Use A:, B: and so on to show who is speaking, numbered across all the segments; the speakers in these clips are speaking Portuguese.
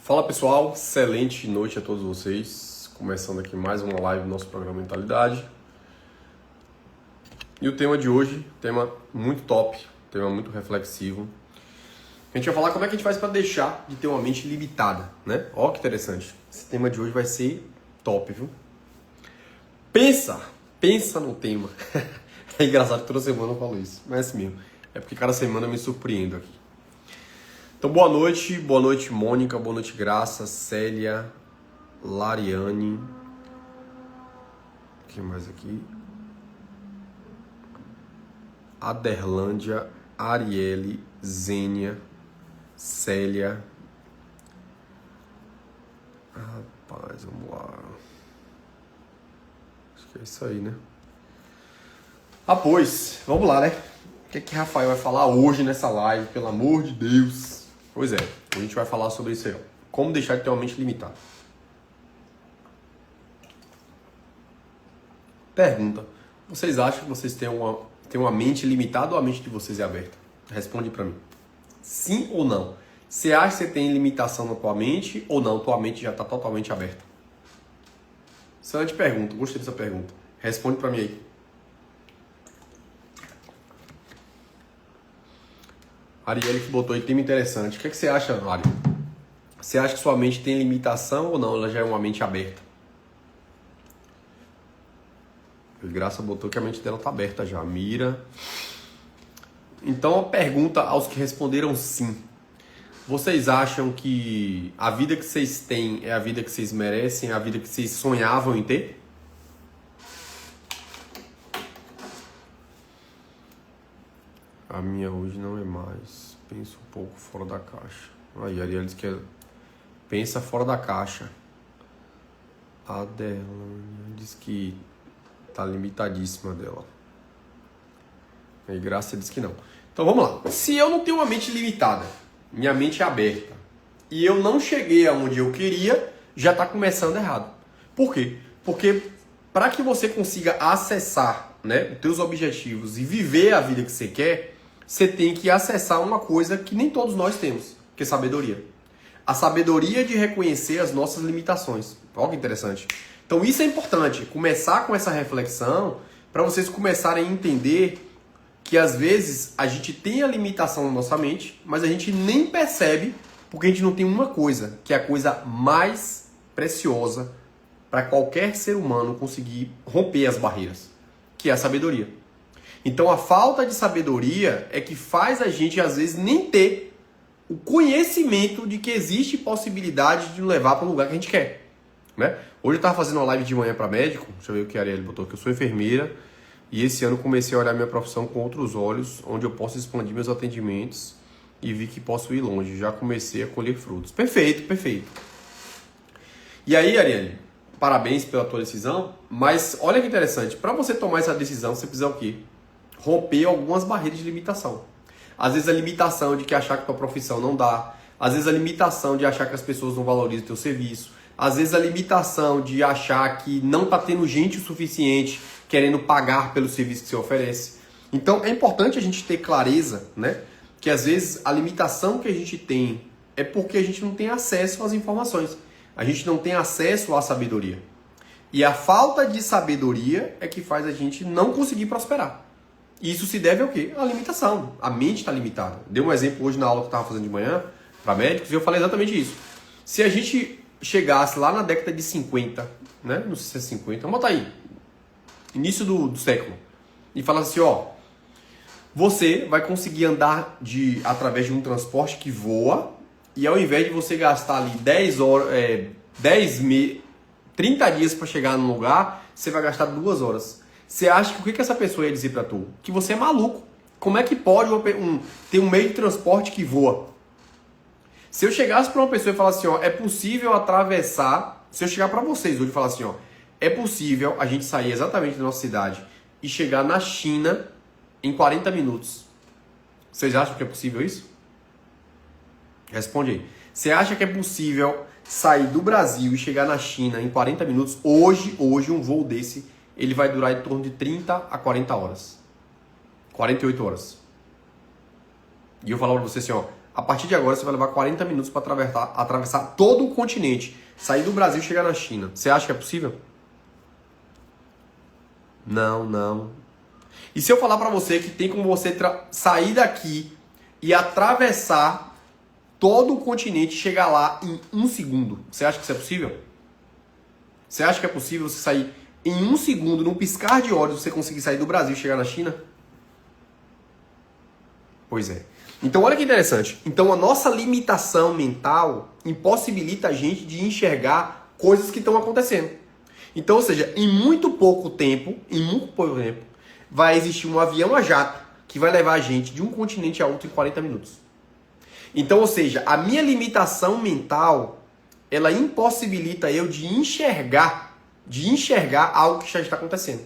A: Fala pessoal, excelente noite a todos vocês. Começando aqui mais uma live do nosso programa Mentalidade. E o tema de hoje, tema muito top, tema muito reflexivo. A gente vai falar como é que a gente faz para deixar de ter uma mente limitada, né? Ó que interessante. Esse tema de hoje vai ser top, viu? Pensa no tema. É engraçado que toda semana eu falo isso, mas é assim mesmo. É porque cada semana eu me surpreendo aqui. Então, boa noite Mônica, boa noite Graça, Célia, Lariane, quem mais aqui? Aderlândia, Arielle, Zênia, Célia. Rapaz, vamos lá. Acho que é isso aí, né? Pois, vamos lá, né? O que Rafael vai falar hoje nessa live, pelo amor de Deus? Pois é, a gente vai falar sobre isso aí, ó. Como deixar de ter uma mente limitada. Pergunta, vocês acham que vocês têm uma mente limitada ou a mente de vocês é aberta? Responde pra mim. Sim ou não? Você acha que você tem limitação na tua mente ou não? Tua mente já está totalmente aberta? Excelente pergunta, gostei dessa pergunta. Responde pra mim aí. Arielle que botou aí, tema interessante. O que você acha, Ari? Você acha que sua mente tem limitação ou não? Ela já é uma mente aberta? A Graça botou que a mente dela tá aberta já. Mira. Então, a pergunta aos que responderam sim. Vocês acham que a vida que vocês têm é a vida que vocês merecem? É a vida que vocês sonhavam em ter? A minha hoje não é mais. Pensa um pouco fora da caixa. Aí, Ariel diz que pensa fora da caixa. A dela diz que tá limitadíssima dela. Aí, Graça diz que não. Então, vamos lá. Se eu não tenho uma mente limitada, minha mente é aberta, e eu não cheguei aonde eu queria, já tá começando errado. Por quê? Porque para que você consiga acessar, né, os teus objetivos e viver a vida que você quer, você tem que acessar uma coisa que nem todos nós temos, que é sabedoria. A sabedoria de reconhecer as nossas limitações. Olha que interessante. Então isso é importante, começar com essa reflexão para vocês começarem a entender que às vezes a gente tem a limitação na nossa mente, mas a gente nem percebe porque a gente não tem uma coisa, que é a coisa mais preciosa para qualquer ser humano conseguir romper as barreiras, que é a sabedoria. Então a falta de sabedoria é que faz a gente às vezes nem ter o conhecimento de que existe possibilidade de nos levar para o lugar que a gente quer, né? Hoje eu estava fazendo uma live de manhã para médico, deixa eu ver o que a Arielle botou, que eu sou enfermeira e esse ano comecei a olhar minha profissão com outros olhos, onde eu posso expandir meus atendimentos e vi que posso ir longe, já comecei a colher frutos. Perfeito, perfeito. E aí, Arielle, parabéns pela tua decisão, mas olha que interessante, para você tomar essa decisão você precisa o quê? Romper algumas barreiras de limitação. Às vezes a limitação de que achar que tua profissão não dá, às vezes a limitação de achar que as pessoas não valorizam o teu serviço, às vezes a limitação de achar que não está tendo gente o suficiente querendo pagar pelo serviço que você oferece. Então é importante a gente ter clareza, né? Que às vezes a limitação que a gente tem é porque a gente não tem acesso às informações. A gente não tem acesso à sabedoria. E a falta de sabedoria é que faz a gente não conseguir prosperar. E isso se deve ao quê? À limitação. A mente está limitada. Dei um exemplo hoje na aula que eu estava fazendo de manhã para médicos e eu falei exatamente isso. Se a gente chegasse lá na década de 50, né? Não sei se é 50, vamos botar aí. Início do século. E falasse assim, ó. Você vai conseguir andar através de um transporte que voa e ao invés de você gastar ali 30 dias para chegar num lugar, você vai gastar 2 horas. Você acha que o que essa pessoa ia dizer pra tu? Que você é maluco. Como é que pode ter um meio de transporte que voa? Se eu chegasse pra uma pessoa e falasse assim, ó, é possível atravessar... Se eu chegar pra vocês hoje e falar assim, ó, é possível a gente sair exatamente da nossa cidade e chegar na China em 40 minutos. Vocês acham que é possível isso? Responde aí. Você acha que é possível sair do Brasil e chegar na China em 40 minutos? Hoje um voo desse... ele vai durar em torno de 30 a 40 horas. 48 horas. E eu falo para você assim, ó, A partir de agora você vai levar 40 minutos para atravessar todo o continente. Sair do Brasil e chegar na China. Você acha que é possível? Não, não. E se eu falar para você que tem como você sair daqui e atravessar todo o continente e chegar lá em 1 segundo? Você acha que isso é possível? Você acha que é possível você sair em 1 segundo, num piscar de olhos, você conseguir sair do Brasil e chegar na China? Pois é. Então olha que interessante. Então a nossa limitação mental impossibilita a gente de enxergar coisas que estão acontecendo. Então, ou seja, em muito pouco tempo, vai existir um avião a jato que vai levar a gente de um continente a outro em 40 minutos. Então, ou seja, a minha limitação mental, ela impossibilita eu de enxergar algo que já está acontecendo.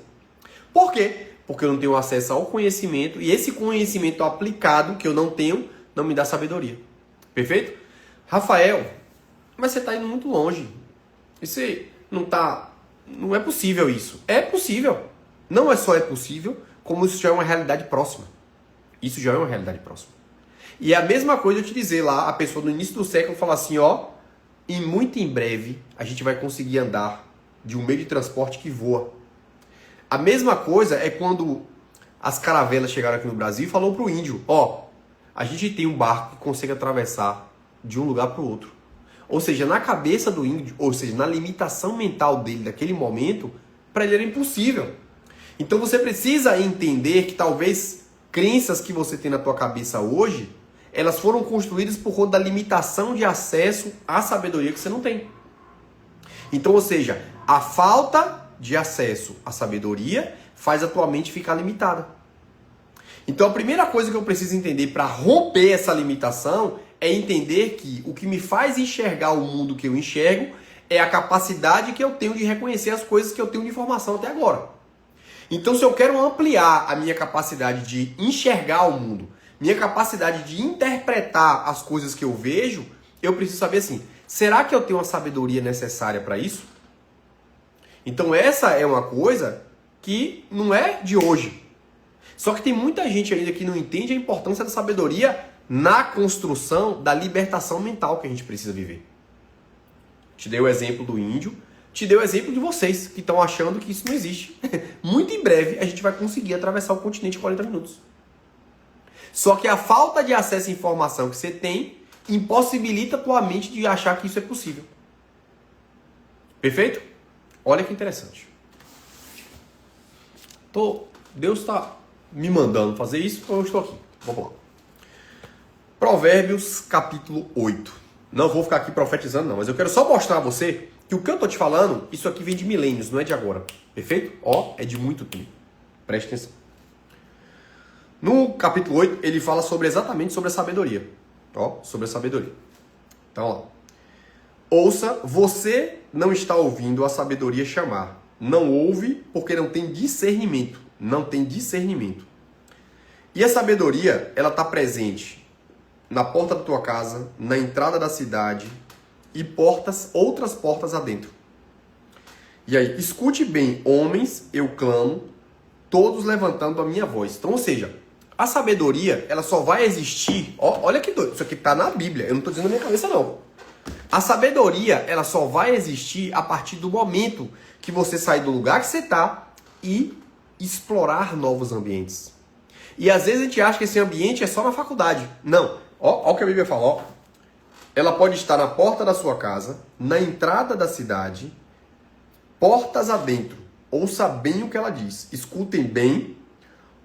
A: Por quê? Porque eu não tenho acesso ao conhecimento e esse conhecimento aplicado que eu não tenho, não me dá sabedoria. Perfeito? Rafael, mas você está indo muito longe. Isso não é possível isso. É possível. Não é só é possível, como isso já é uma realidade próxima. Isso já é uma realidade próxima. E é a mesma coisa eu te dizer lá, a pessoa no início do século fala assim, ó, e muito em breve a gente vai conseguir andar de um meio de transporte que voa. A mesma coisa é quando as caravelas chegaram aqui no Brasil e falou pro índio, ó, a gente tem um barco que consegue atravessar de um lugar para o outro. Ou seja, na cabeça do índio, ou seja, na limitação mental dele daquele momento, para ele era impossível. Então você precisa entender que talvez crenças que você tem na tua cabeça hoje, elas foram construídas por conta da limitação de acesso à sabedoria que você não tem. Então, ou seja, a falta de acesso à sabedoria faz a tua mente ficar limitada. Então a primeira coisa que eu preciso entender para romper essa limitação é entender que o que me faz enxergar o mundo que eu enxergo é a capacidade que eu tenho de reconhecer as coisas que eu tenho de informação até agora. Então, se eu quero ampliar a minha capacidade de enxergar o mundo, minha capacidade de interpretar as coisas que eu vejo, eu preciso saber assim, será que eu tenho a sabedoria necessária para isso? Então, essa é uma coisa que não é de hoje. Só que tem muita gente ainda que não entende a importância da sabedoria na construção da libertação mental que a gente precisa viver. Te dei o exemplo do índio, te dei o exemplo de vocês que estão achando que isso não existe. Muito em breve a gente vai conseguir atravessar o continente em 40 minutos. Só que a falta de acesso à informação que você tem impossibilita a tua mente de achar que isso é possível. Perfeito? Olha que interessante. Deus está me mandando fazer isso, então eu estou aqui. Vamos lá. Provérbios capítulo 8. Não vou ficar aqui profetizando não, mas eu quero só mostrar a você que o que eu estou te falando, isso aqui vem de milênios, não é de agora. Perfeito? Ó, é de muito tempo. Preste atenção. No capítulo 8, ele fala exatamente sobre a sabedoria. Ó, sobre a sabedoria. Então, ó. Ouça, você não está ouvindo a sabedoria chamar. Não ouve porque não tem discernimento. Não tem discernimento. E a sabedoria, ela está presente na porta da tua casa, na entrada da cidade e outras portas adentro. E aí, escute bem, homens, eu clamo, todos levantando a minha voz. Então, ou seja, a sabedoria, ela só vai existir, olha que doido, isso aqui está na Bíblia, eu não estou dizendo na minha cabeça não. A sabedoria, ela só vai existir a partir do momento que você sair do lugar que você está e explorar novos ambientes. E às vezes a gente acha que esse ambiente é só na faculdade. Não. Ó o que a Bíblia fala. Ó. Ela pode estar na porta da sua casa, na entrada da cidade, portas adentro. Ouça bem o que ela diz. Escutem bem.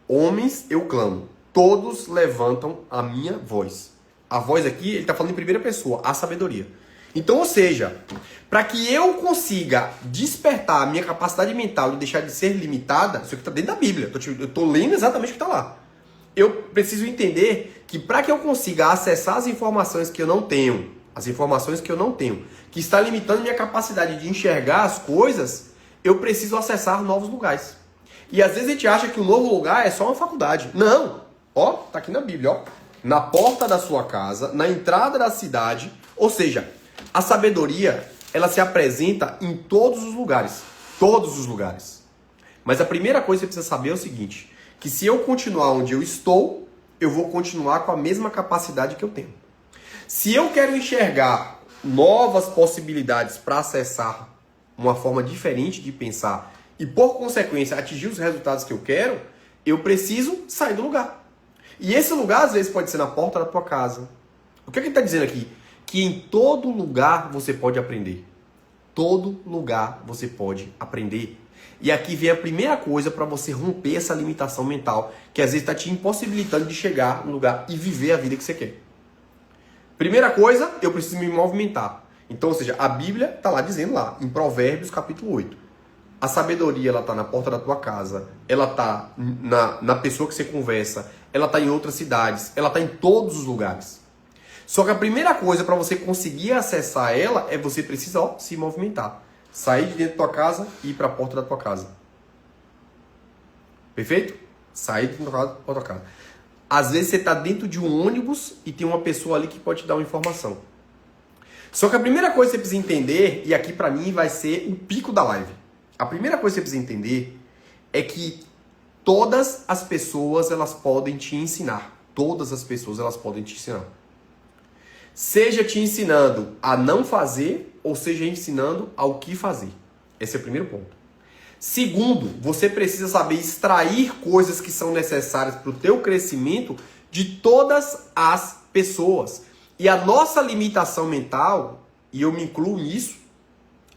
A: Homens, eu clamo. Todos levantam a minha voz. A voz aqui, ele está falando em primeira pessoa. A sabedoria. Então, ou seja, para que eu consiga despertar a minha capacidade mental e deixar de ser limitada, isso aqui está dentro da Bíblia, eu estou lendo exatamente o que está lá. Eu preciso entender que para que eu consiga acessar as informações que eu não tenho, que está limitando minha capacidade de enxergar as coisas, eu preciso acessar novos lugares. E às vezes a gente acha que o novo lugar é só uma faculdade. Não! Ó, tá aqui na Bíblia, ó. Na porta da sua casa, na entrada da cidade, ou seja, a sabedoria, ela se apresenta em todos os lugares. Todos os lugares. Mas a primeira coisa que você precisa saber é o seguinte, que se eu continuar onde eu estou, eu vou continuar com a mesma capacidade que eu tenho. Se eu quero enxergar novas possibilidades para acessar uma forma diferente de pensar e, por consequência, atingir os resultados que eu quero, eu preciso sair do lugar. E esse lugar, às vezes, pode ser na porta da tua casa. O que ele está dizendo aqui? Que em todo lugar você pode aprender. Todo lugar você pode aprender. E aqui vem a primeira coisa para você romper essa limitação mental, que às vezes está te impossibilitando de chegar no lugar e viver a vida que você quer. Primeira coisa, eu preciso me movimentar. Então, ou seja, a Bíblia está lá dizendo lá, em Provérbios capítulo 8. A sabedoria, ela está na porta da tua casa, ela está na pessoa que você conversa, ela está em outras cidades, ela está em todos os lugares. Só que a primeira coisa para você conseguir acessar ela é você precisa se movimentar. Sair de dentro da tua casa e ir para a porta da tua casa. Perfeito? Sair de dentro da tua casa. Às vezes você está dentro de um ônibus e tem uma pessoa ali que pode te dar uma informação. Só que a primeira coisa que você precisa entender, e aqui para mim vai ser o pico da live. A primeira coisa que você precisa entender é que todas as pessoas elas podem te ensinar. Todas as pessoas elas podem te ensinar. Seja te ensinando a não fazer ou seja ensinando ao que fazer. Esse é o primeiro ponto. Segundo, você precisa saber extrair coisas que são necessárias para o teu crescimento de todas as pessoas. E a nossa limitação mental, e eu me incluo nisso,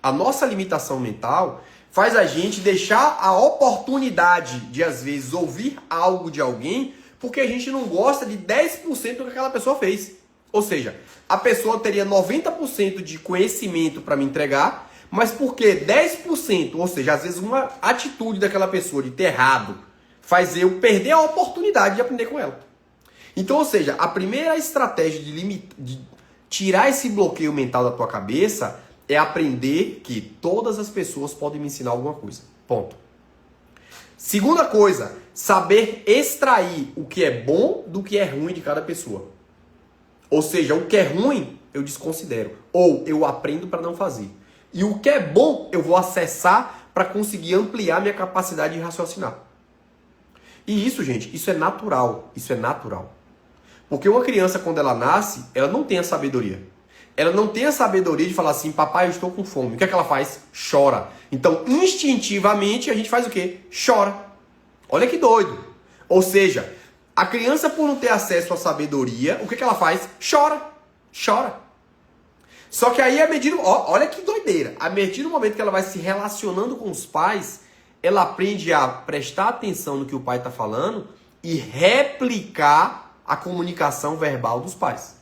A: a nossa limitação mental faz a gente deixar a oportunidade de, às vezes, ouvir algo de alguém porque a gente não gosta de 10% do que aquela pessoa fez. Ou seja, a pessoa teria 90% de conhecimento para me entregar, mas porque 10%, ou seja, às vezes uma atitude daquela pessoa de ter errado, faz eu perder a oportunidade de aprender com ela. Então, ou seja, a primeira estratégia de tirar esse bloqueio mental da tua cabeça é aprender que todas as pessoas podem me ensinar alguma coisa. Ponto. Segunda coisa, saber extrair o que é bom do que é ruim de cada pessoa. Ou seja, o que é ruim eu desconsidero. Ou eu aprendo para não fazer. E o que é bom eu vou acessar para conseguir ampliar minha capacidade de raciocinar. E isso, gente, isso é natural. Isso é natural. Porque uma criança, quando ela nasce, ela não tem a sabedoria. Ela não tem a sabedoria de falar assim, papai, eu estou com fome. O que é que ela faz? Chora. Então, instintivamente, a gente faz o quê? Chora. Olha que doido. Ou seja, a criança, por não ter acesso à sabedoria, o que é que ela faz? Chora. Chora. Só que aí, olha que doideira. A partir do momento que ela vai se relacionando com os pais, ela aprende a prestar atenção no que o pai está falando e replicar a comunicação verbal dos pais.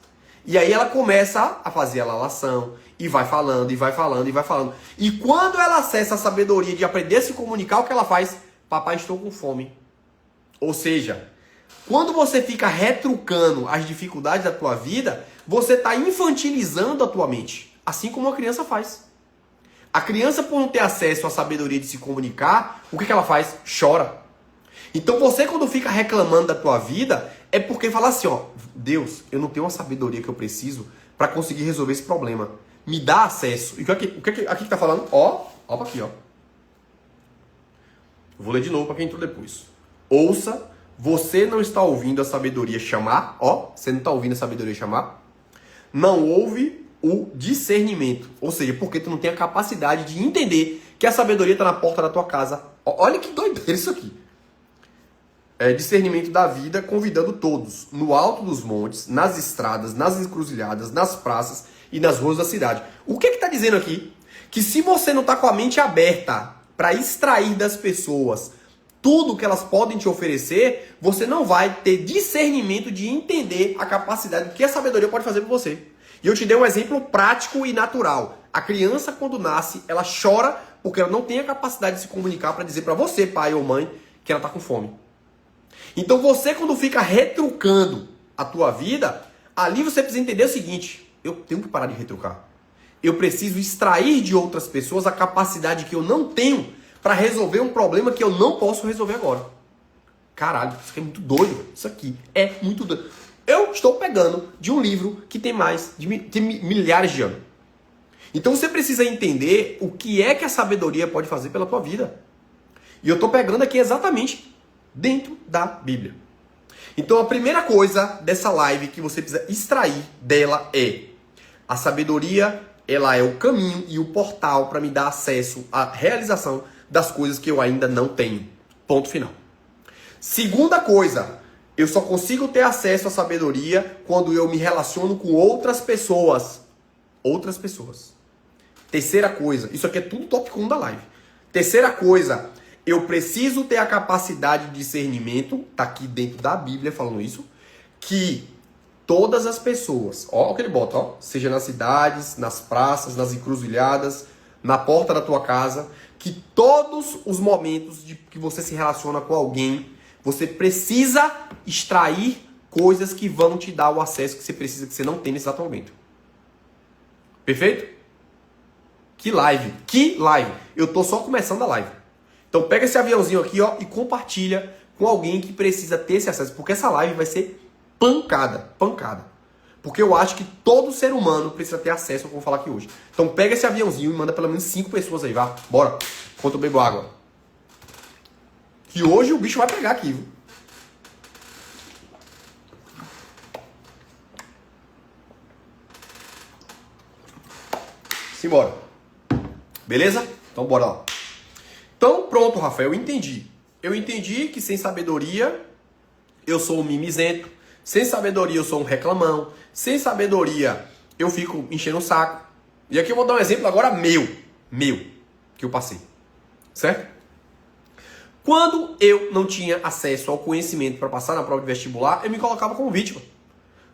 A: E aí ela começa a fazer a lalação, e vai falando, e vai falando, e vai falando. E quando ela acessa a sabedoria de aprender a se comunicar, o que ela faz? Papai, estou com fome. Ou seja, quando você fica retrucando as dificuldades da tua vida, você está infantilizando a tua mente. Assim como uma criança faz. A criança, por não ter acesso à sabedoria de se comunicar, o que ela faz? Chora. Então você, quando fica reclamando da tua vida, é porque fala assim, ó, Deus, eu não tenho a sabedoria que eu preciso para conseguir resolver esse problema. Me dá acesso. E o que aqui que tá falando? Ó aqui, ó. Vou ler de novo para quem entrou depois. Ouça, você não está ouvindo a sabedoria chamar, ó, você não está ouvindo a sabedoria chamar. Não ouve o discernimento. Ou seja, porque tu não tem a capacidade de entender que a sabedoria está na porta da tua casa. Olha que doideira isso aqui. Discernimento da vida, convidando todos, no alto dos montes, nas estradas, nas encruzilhadas, nas praças e nas ruas da cidade. O que está dizendo aqui? Que se você não está com a mente aberta para extrair das pessoas tudo que elas podem te oferecer, você não vai ter discernimento de entender a capacidade que a sabedoria pode fazer por você. E eu te dei um exemplo prático e natural. A criança, quando nasce, ela chora porque ela não tem a capacidade de se comunicar para dizer para você, pai ou mãe, que ela está com fome. Então você, quando fica retrucando a tua vida, ali você precisa entender o seguinte, eu tenho que parar de retrucar. Eu preciso extrair de outras pessoas a capacidade que eu não tenho para resolver um problema que eu não posso resolver agora. Caralho, isso aqui é muito doido. Isso aqui é muito doido. Eu estou pegando de um livro que tem mais de milhares de anos. Então você precisa entender o que é que a sabedoria pode fazer pela tua vida. E eu estou pegando aqui exatamente dentro da Bíblia. Então a primeira coisa dessa live que você precisa extrair dela é: a sabedoria, ela é o caminho e o portal para me dar acesso à realização das coisas que eu ainda não tenho. Ponto final. Segunda coisa, eu só consigo ter acesso à sabedoria quando eu me relaciono com outras pessoas. Outras pessoas. Terceira coisa, isso aqui é tudo tópico 1 da live. Terceira coisa, eu preciso ter a capacidade de discernimento, tá aqui dentro da Bíblia falando isso, que todas as pessoas, ó o que ele bota, ó, seja nas cidades, nas praças, nas encruzilhadas, na porta da tua casa, que todos os momentos de que você se relaciona com alguém, você precisa extrair coisas que vão te dar o acesso que você precisa, que você não tem nesse exato momento. Perfeito? Que live! Que live! Eu tô só começando a live. Então pega esse aviãozinho aqui, ó, e compartilha com alguém que precisa ter esse acesso, porque essa live vai ser pancada, pancada. Porque eu acho que todo ser humano precisa ter acesso ao que eu vou falar aqui hoje. Então pega esse aviãozinho e manda pelo menos 5 pessoas aí, vá. Bora. Enquanto eu bebo água. Que hoje o bicho vai pegar aqui, viu? Simbora. Beleza? Então bora lá. Então pronto, Rafael, eu entendi. Eu entendi que sem sabedoria eu sou um mimizento. Sem sabedoria eu sou um reclamão. Sem sabedoria eu fico enchendo o saco. E aqui eu vou dar um exemplo agora meu, que eu passei. Certo? Quando eu não tinha acesso ao conhecimento para passar na prova de vestibular, eu me colocava como vítima.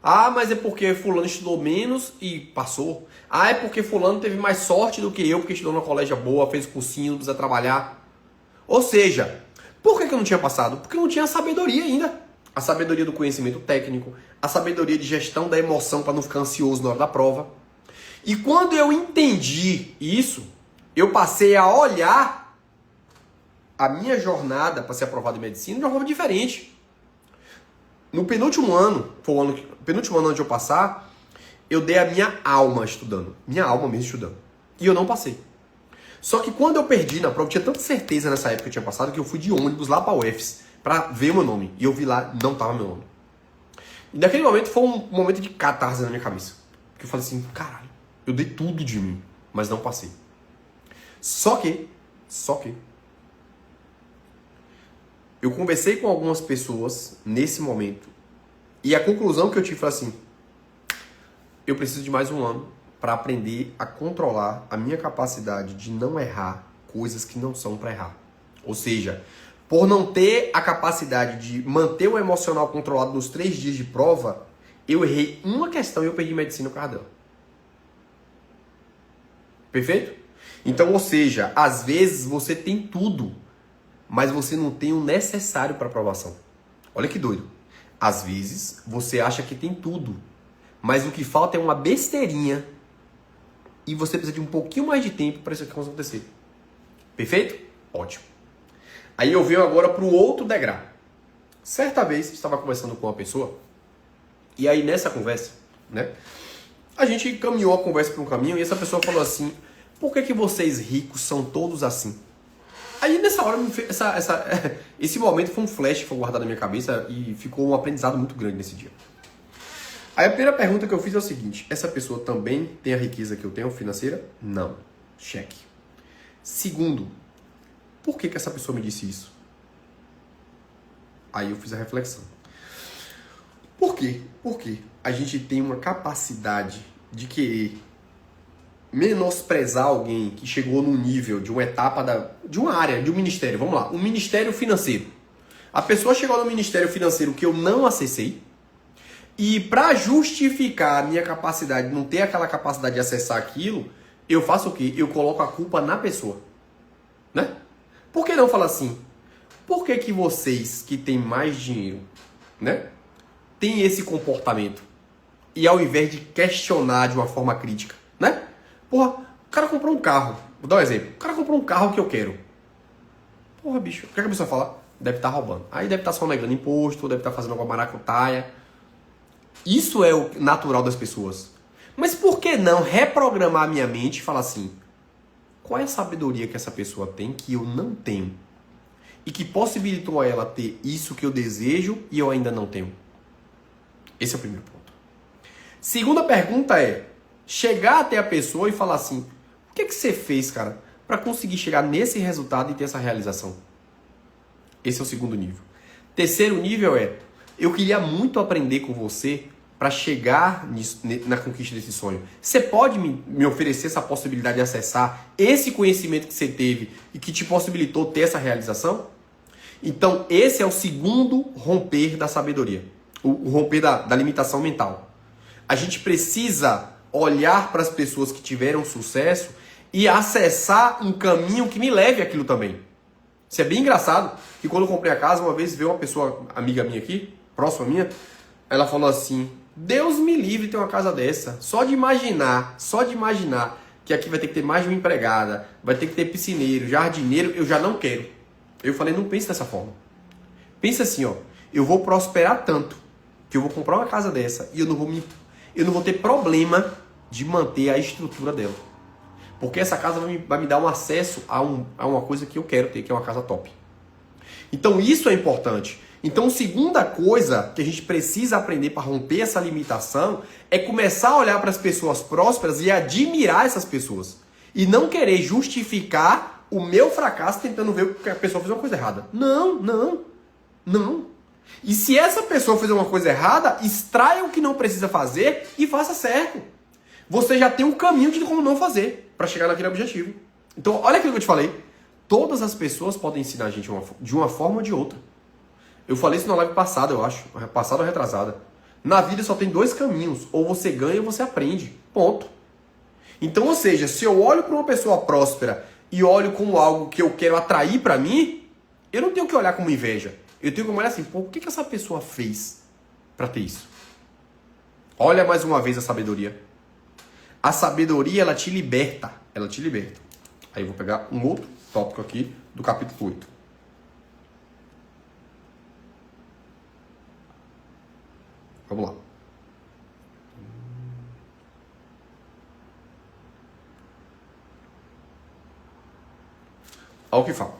A: Ah, mas é porque fulano estudou menos e passou. Ah, é porque fulano teve mais sorte do que eu, porque estudou numa colégio boa, fez cursinho, não precisa trabalhar. Ou seja, por que eu não tinha passado? Porque eu não tinha sabedoria ainda. A sabedoria do conhecimento técnico, a sabedoria de gestão da emoção para não ficar ansioso na hora da prova. E quando eu entendi isso, eu passei a olhar a minha jornada para ser aprovado em medicina de uma forma diferente. No penúltimo ano, foi o penúltimo ano antes de eu passar, eu dei a minha alma estudando. Minha alma mesmo estudando. E eu não passei. Só que quando eu perdi na prova, eu tinha tanta certeza nessa época que eu tinha passado, que eu fui de ônibus lá para a UFS para ver o meu nome. E eu vi lá, não tava meu nome. E naquele momento foi um momento de catarse na minha cabeça. Porque eu falei assim, caralho, eu dei tudo de mim, mas não passei. Só que, eu conversei com algumas pessoas nesse momento e a conclusão que eu tive foi assim, eu preciso de mais um ano para aprender a controlar a minha capacidade de não errar coisas que não são para errar. Ou seja, por não ter a capacidade de manter o emocional controlado nos 3 dias de prova, eu errei uma questão e eu perdi medicina por causa dela. Perfeito? Então, ou seja, às vezes você tem tudo, mas você não tem o necessário para aprovação. Olha que doido. Às vezes você acha que tem tudo, mas o que falta é uma besteirinha e você precisa de um pouquinho mais de tempo para isso aqui acontecer. Perfeito? Ótimo. Aí eu venho agora para o outro degrau. Certa vez, estava conversando com uma pessoa, e aí nessa conversa, né, a gente caminhou a conversa por um caminho, e essa pessoa falou assim, por que vocês ricos são todos assim? Aí nessa hora, esse momento foi um flash que foi guardado na minha cabeça, e ficou um aprendizado muito grande nesse dia. Aí a primeira pergunta que eu fiz é o seguinte, essa pessoa também tem a riqueza que eu tenho financeira? Não. Cheque. Segundo, por que essa pessoa me disse isso? Aí eu fiz a reflexão. Por quê? Porque a gente tem uma capacidade de querer menosprezar alguém que chegou num nível de uma etapa de uma área, de um ministério. Vamos lá, um ministério financeiro. A pessoa chegou no ministério financeiro que eu não acessei e para justificar a minha capacidade, não ter aquela capacidade de acessar aquilo, eu faço o quê? Eu coloco a culpa na pessoa. Né? Por que não falar assim? Por que vocês que têm mais dinheiro, né, têm esse comportamento? E ao invés de questionar de uma forma crítica, né? Porra, o cara comprou um carro. Vou dar um exemplo. O cara comprou um carro que eu quero. Porra, bicho. O que a pessoa fala? Deve estar roubando. Aí deve estar sonegando imposto, deve estar fazendo alguma maracutaia. Isso é o natural das pessoas. Mas por que não reprogramar a minha mente e falar assim, qual é a sabedoria que essa pessoa tem que eu não tenho? e que possibilitou a ela ter isso que eu desejo e eu ainda não tenho? Esse é o primeiro ponto. Segunda pergunta é chegar até a pessoa e falar assim: o que você fez, cara, para conseguir chegar nesse resultado e ter essa realização? Esse é o segundo nível. Terceiro nível é: eu queria muito aprender com você para chegar na conquista desse sonho. Você pode me oferecer essa possibilidade de acessar esse conhecimento que você teve e que te possibilitou ter essa realização? Então, esse é o segundo romper da sabedoria. O romper da limitação mental. A gente precisa olhar para as pessoas que tiveram sucesso e acessar um caminho que me leve àquilo também. Isso é bem engraçado, que quando eu comprei a casa, uma vez veio uma pessoa, amiga minha aqui, próxima minha, ela falou assim: Deus me livre ter uma casa dessa. Só de imaginar que aqui vai ter que ter mais de uma empregada, vai ter que ter piscineiro, jardineiro, eu já não quero. Eu falei: não pense dessa forma. Pensa assim, ó, eu vou prosperar tanto que eu vou comprar uma casa dessa e eu não vou ter problema de manter a estrutura dela. Porque essa casa vai me dar um acesso a uma coisa que eu quero ter, que é uma casa top. Então isso é importante. Então, a segunda coisa que a gente precisa aprender para romper essa limitação é começar a olhar para as pessoas prósperas e admirar essas pessoas. E não querer justificar o meu fracasso tentando ver que a pessoa fez uma coisa errada. Não. E se essa pessoa fez uma coisa errada, extraia o que não precisa fazer e faça certo. Você já tem um caminho de como não fazer para chegar naquele objetivo. Então, olha aquilo que eu te falei. Todas as pessoas podem ensinar a gente de uma forma ou de outra. Eu falei isso na live passada, eu acho. Passada ou retrasada. Na vida só tem dois caminhos. Ou você ganha ou você aprende. Ponto. Então, ou seja, se eu olho para uma pessoa próspera e olho como algo que eu quero atrair para mim, eu não tenho que olhar como inveja. Eu tenho que olhar assim: pô, o que essa pessoa fez para ter isso? Olha mais uma vez a sabedoria. A sabedoria, ela te liberta. Ela te liberta. Aí eu vou pegar um outro tópico aqui do capítulo 8. Vamos lá. Olha o que fala.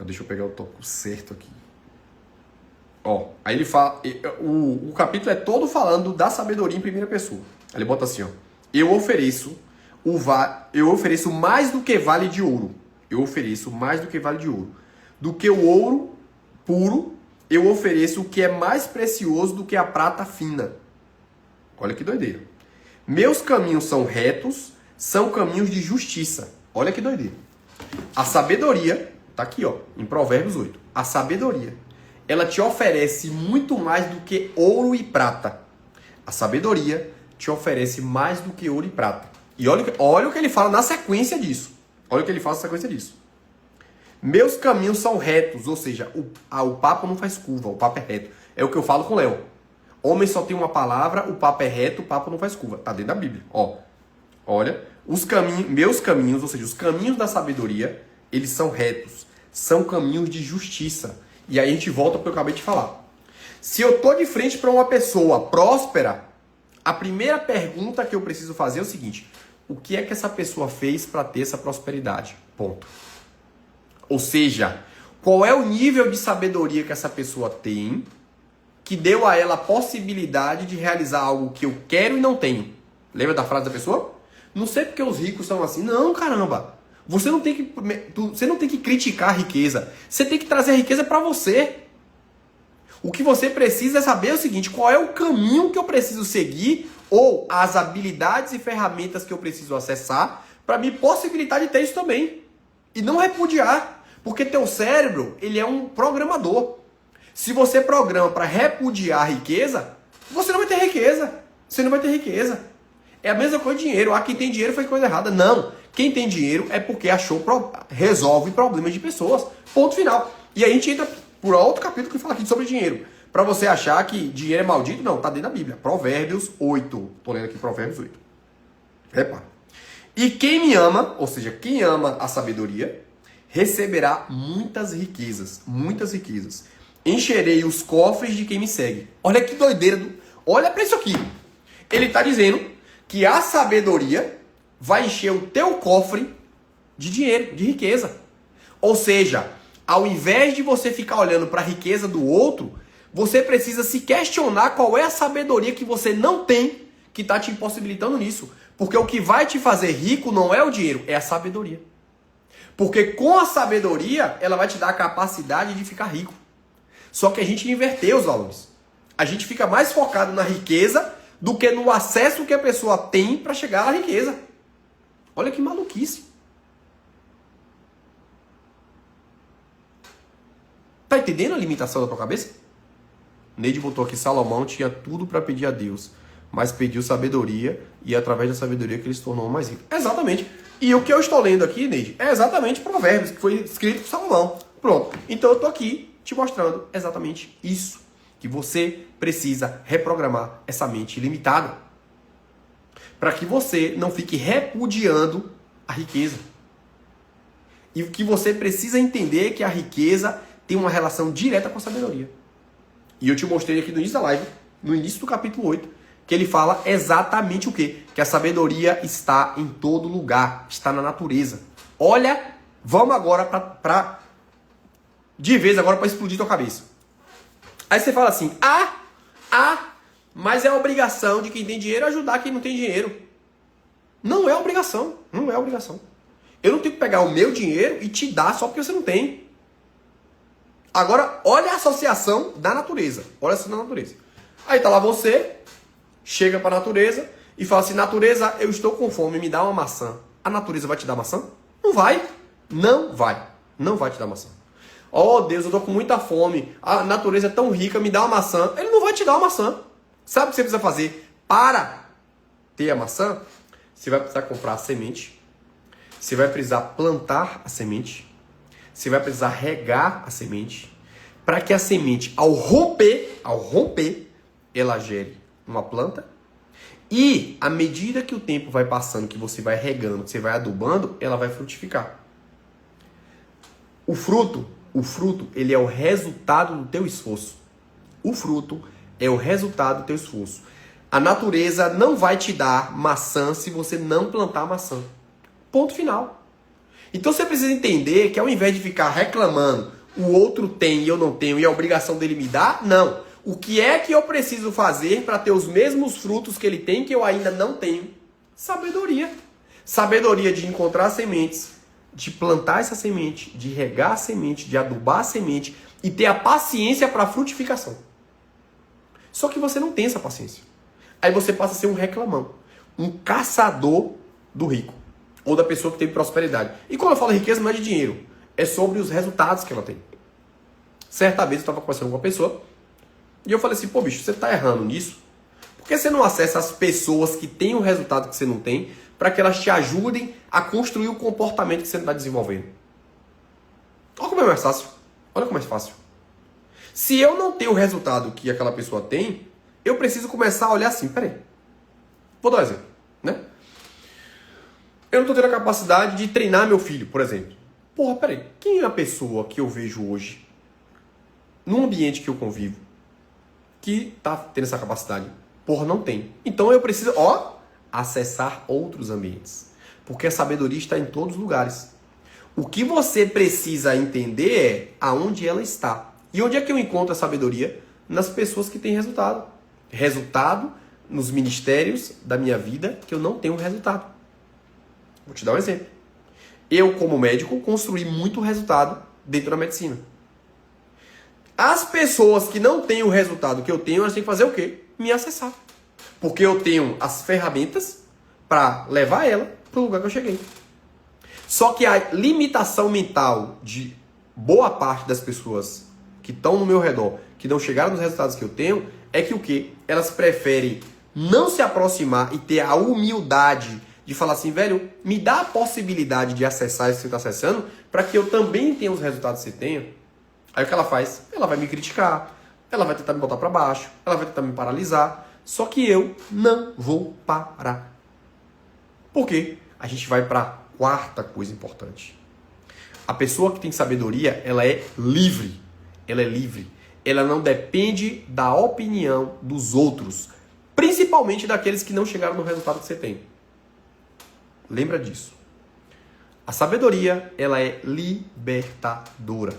A: Deixa eu pegar o tópico certo aqui. Ó, aí ele fala... O capítulo é todo falando da sabedoria em primeira pessoa. Aí ele bota assim, ó: eu ofereço mais do que vale de ouro. Eu ofereço mais do que vale de ouro. Do que o ouro puro, eu ofereço o que é mais precioso do que a prata fina. Olha que doideira. Meus caminhos são retos, são caminhos de justiça. Olha que doideira. A sabedoria, tá aqui, ó, em Provérbios 8. A sabedoria, ela te oferece muito mais do que ouro e prata. A sabedoria te oferece mais do que ouro e prata. E olha o que ele fala na sequência disso. Olha o que ele fala na sequência disso. Meus caminhos são retos, ou seja, o papo não faz curva, o papo é reto. É o que eu falo com o Léo. Homem só tem uma palavra, o papo é reto, o papo não faz curva. Tá dentro da Bíblia. Ó, olha, meus caminhos, ou seja, os caminhos da sabedoria, eles são retos, são caminhos de justiça. E aí a gente volta para o que eu acabei de falar. Se eu tô de frente para uma pessoa próspera, a primeira pergunta que eu preciso fazer é o seguinte: o que é que essa pessoa fez para ter essa prosperidade? Ponto. Ou seja, qual é o nível de sabedoria que essa pessoa tem que deu a ela a possibilidade de realizar algo que eu quero e não tenho? Lembra da frase da pessoa? Não sei porque os ricos são assim. Não, caramba. Você não tem que criticar a riqueza. Você tem que trazer a riqueza para você. O que você precisa é saber o seguinte: qual é o caminho que eu preciso seguir ou as habilidades e ferramentas que eu preciso acessar para me possibilitar de ter isso também. E não repudiar. Porque teu cérebro, ele é um programador. Se você programa para repudiar a riqueza, você não vai ter riqueza. Você não vai ter riqueza. É a mesma coisa de dinheiro. Ah, quem tem dinheiro faz coisa errada. Não. Quem tem dinheiro é porque resolve problemas de pessoas. Ponto final. E aí a gente entra por outro capítulo que fala aqui sobre dinheiro. Para você achar que dinheiro é maldito, não. Tá dentro da Bíblia. Provérbios 8. Tô lendo aqui Provérbios 8. Repara. E quem me ama, ou seja, quem ama a sabedoria, receberá muitas riquezas. Muitas riquezas. Encherei os cofres de quem me segue. Olha que doideira. Olha para isso aqui. Ele está dizendo que a sabedoria vai encher o teu cofre de dinheiro, de riqueza. Ou seja, Ao invés de você ficar olhando para a riqueza do outro, você precisa se questionar qual é a sabedoria que você não tem que está te impossibilitando nisso. Porque o que vai te fazer rico não é o dinheiro, é a sabedoria. Porque com a sabedoria, ela vai te dar a capacidade de ficar rico. Só que a gente inverteu os valores. A gente fica mais focado na riqueza do que no acesso que a pessoa tem para chegar à riqueza. Olha que maluquice. Tá entendendo a limitação da tua cabeça? Neide botou aqui, Salomão tinha tudo para pedir a Deus, mas pediu sabedoria e é através da sabedoria que ele se tornou mais rico. Exatamente. E o que eu estou lendo aqui, Neide, é exatamente Provérbios, que foi escrito por Salomão. Pronto. Então eu estou aqui te mostrando exatamente isso. Que você precisa reprogramar essa mente limitada. Para que você não fique repudiando a riqueza. E o que você precisa entender é que a riqueza tem uma relação direta com a sabedoria. E eu te mostrei aqui no início da live, no início do capítulo 8, que ele fala exatamente o quê? Que a sabedoria está em todo lugar, está na natureza. Olha, vamos agora de vez agora para explodir tua cabeça. Aí você fala assim, mas é obrigação de quem tem dinheiro ajudar quem não tem dinheiro. Não é obrigação, não é obrigação. Eu não tenho que pegar o meu dinheiro e te dar só porque você não tem. Agora, olha a associação da natureza. Olha assim na natureza. Aí tá lá você, chega pra natureza e fala assim, natureza, eu estou com fome, me dá uma maçã. A natureza vai te dar maçã? Não vai. Não vai. Não vai te dar maçã. Oh Deus, eu tô com muita fome. A natureza é tão rica, me dá uma maçã. Ele não vai te dar uma maçã. Sabe o que você precisa fazer para ter a maçã? Você vai precisar comprar a semente. Você vai precisar plantar a semente. Você vai precisar regar a semente. Para que a semente, ao romper, ela gere uma planta. E à medida que o tempo vai passando, que você vai regando, que você vai adubando, ela vai frutificar. O fruto, ele é o resultado do teu esforço. O fruto é o resultado do teu esforço. A natureza não vai te dar maçã se você não plantar maçã. Ponto final. Então você precisa entender que ao invés de ficar reclamando, o outro tem e eu não tenho e a obrigação dele me dar, não. O que é que eu preciso fazer para ter os mesmos frutos que ele tem que eu ainda não tenho? Sabedoria. Sabedoria de encontrar sementes, de plantar essa semente, de regar a semente, de adubar a semente e ter a paciência para a frutificação. Só que você não tem essa paciência. Aí você passa a ser um reclamão, um caçador do rico ou da pessoa que tem prosperidade. E quando eu falo riqueza, não é de dinheiro, é sobre os resultados que ela tem. Certa vez eu estava conversando com uma pessoa e eu falei assim, pô bicho, você está errando nisso? Por que você não acessa as pessoas que têm o resultado que você não tem para que elas te ajudem a construir o comportamento que você não está desenvolvendo? Olha como é mais fácil. Olha como é mais fácil. Se eu não tenho o resultado que aquela pessoa tem, eu preciso começar a olhar assim, peraí. Vou dar um exemplo, né? Eu não estou tendo a capacidade de treinar meu filho, por exemplo. Porra, peraí. Quem é a pessoa que eu vejo hoje, num ambiente que eu convivo, que está tendo essa capacidade? Porra, não tem. Então eu preciso, acessar outros ambientes. Porque a sabedoria está em todos os lugares. O que você precisa entender é aonde ela está. E onde é que eu encontro a sabedoria? Nas pessoas que têm resultado. Resultado nos ministérios da minha vida que eu não tenho resultado. Vou te dar um exemplo. Eu, como médico, construí muito resultado dentro da medicina. As pessoas que não têm o resultado que eu tenho, elas têm que fazer o quê? Me acessar. Porque eu tenho as ferramentas para levar ela para o lugar que eu cheguei. Só que a limitação mental de boa parte das pessoas que estão no meu redor, que não chegaram nos resultados que eu tenho, é que o quê? Elas preferem não se aproximar e ter a humildade de falar assim, velho, me dá a possibilidade de acessar isso que você está acessando para que eu também tenha os resultados que você tenha. Aí o que ela faz? Ela vai me criticar, ela vai tentar me botar para baixo, ela vai tentar me paralisar, só que eu não vou parar. Por quê? A gente vai para a quarta coisa importante. A pessoa que tem sabedoria, ela é livre. Ela é livre. Ela não depende da opinião dos outros, principalmente daqueles que não chegaram no resultado que você tem. Lembra disso. A sabedoria, ela é libertadora.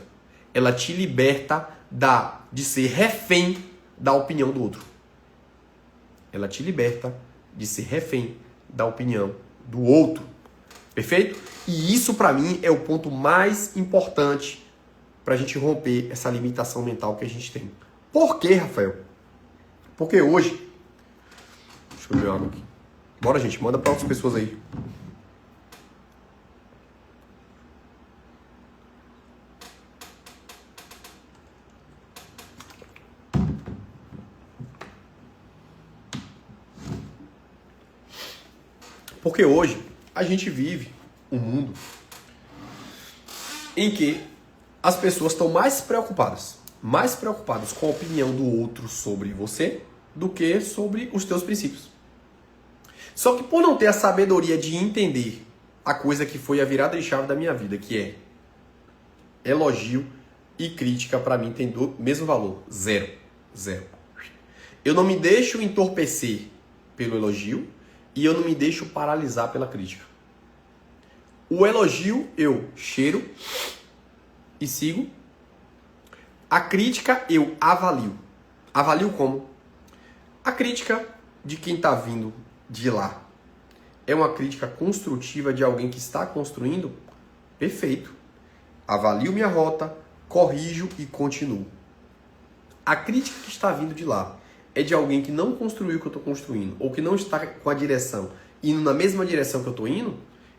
A: ela te liberta de ser refém da opinião do outro. Ela te liberta de ser refém da opinião do outro. Perfeito? E isso, para mim, é o ponto mais importante para a gente romper essa limitação mental que a gente tem. Por quê, Rafael? Porque hoje... Deixa eu ver algo aqui. Bora, gente. Manda para outras pessoas aí. Porque hoje a gente vive um mundo em que as pessoas estão mais preocupadas com a opinião do outro sobre você do que sobre os teus princípios. Só que por não ter a sabedoria de entender a coisa que foi a virada de chave da minha vida, que é elogio e crítica, para mim tem do mesmo valor, zero. Eu não me deixo entorpecer pelo elogio e eu não me deixo paralisar pela crítica. O elogio eu cheiro e sigo. A crítica eu avalio. Avalio como? A crítica de quem está vindo de lá é uma crítica construtiva de alguém que está construindo? Perfeito. Avalio minha rota, corrijo e continuo. A crítica que está vindo de lá é de alguém que não construiu o que eu estou construindo, ou que não está com a direção, indo na mesma direção que eu estou indo,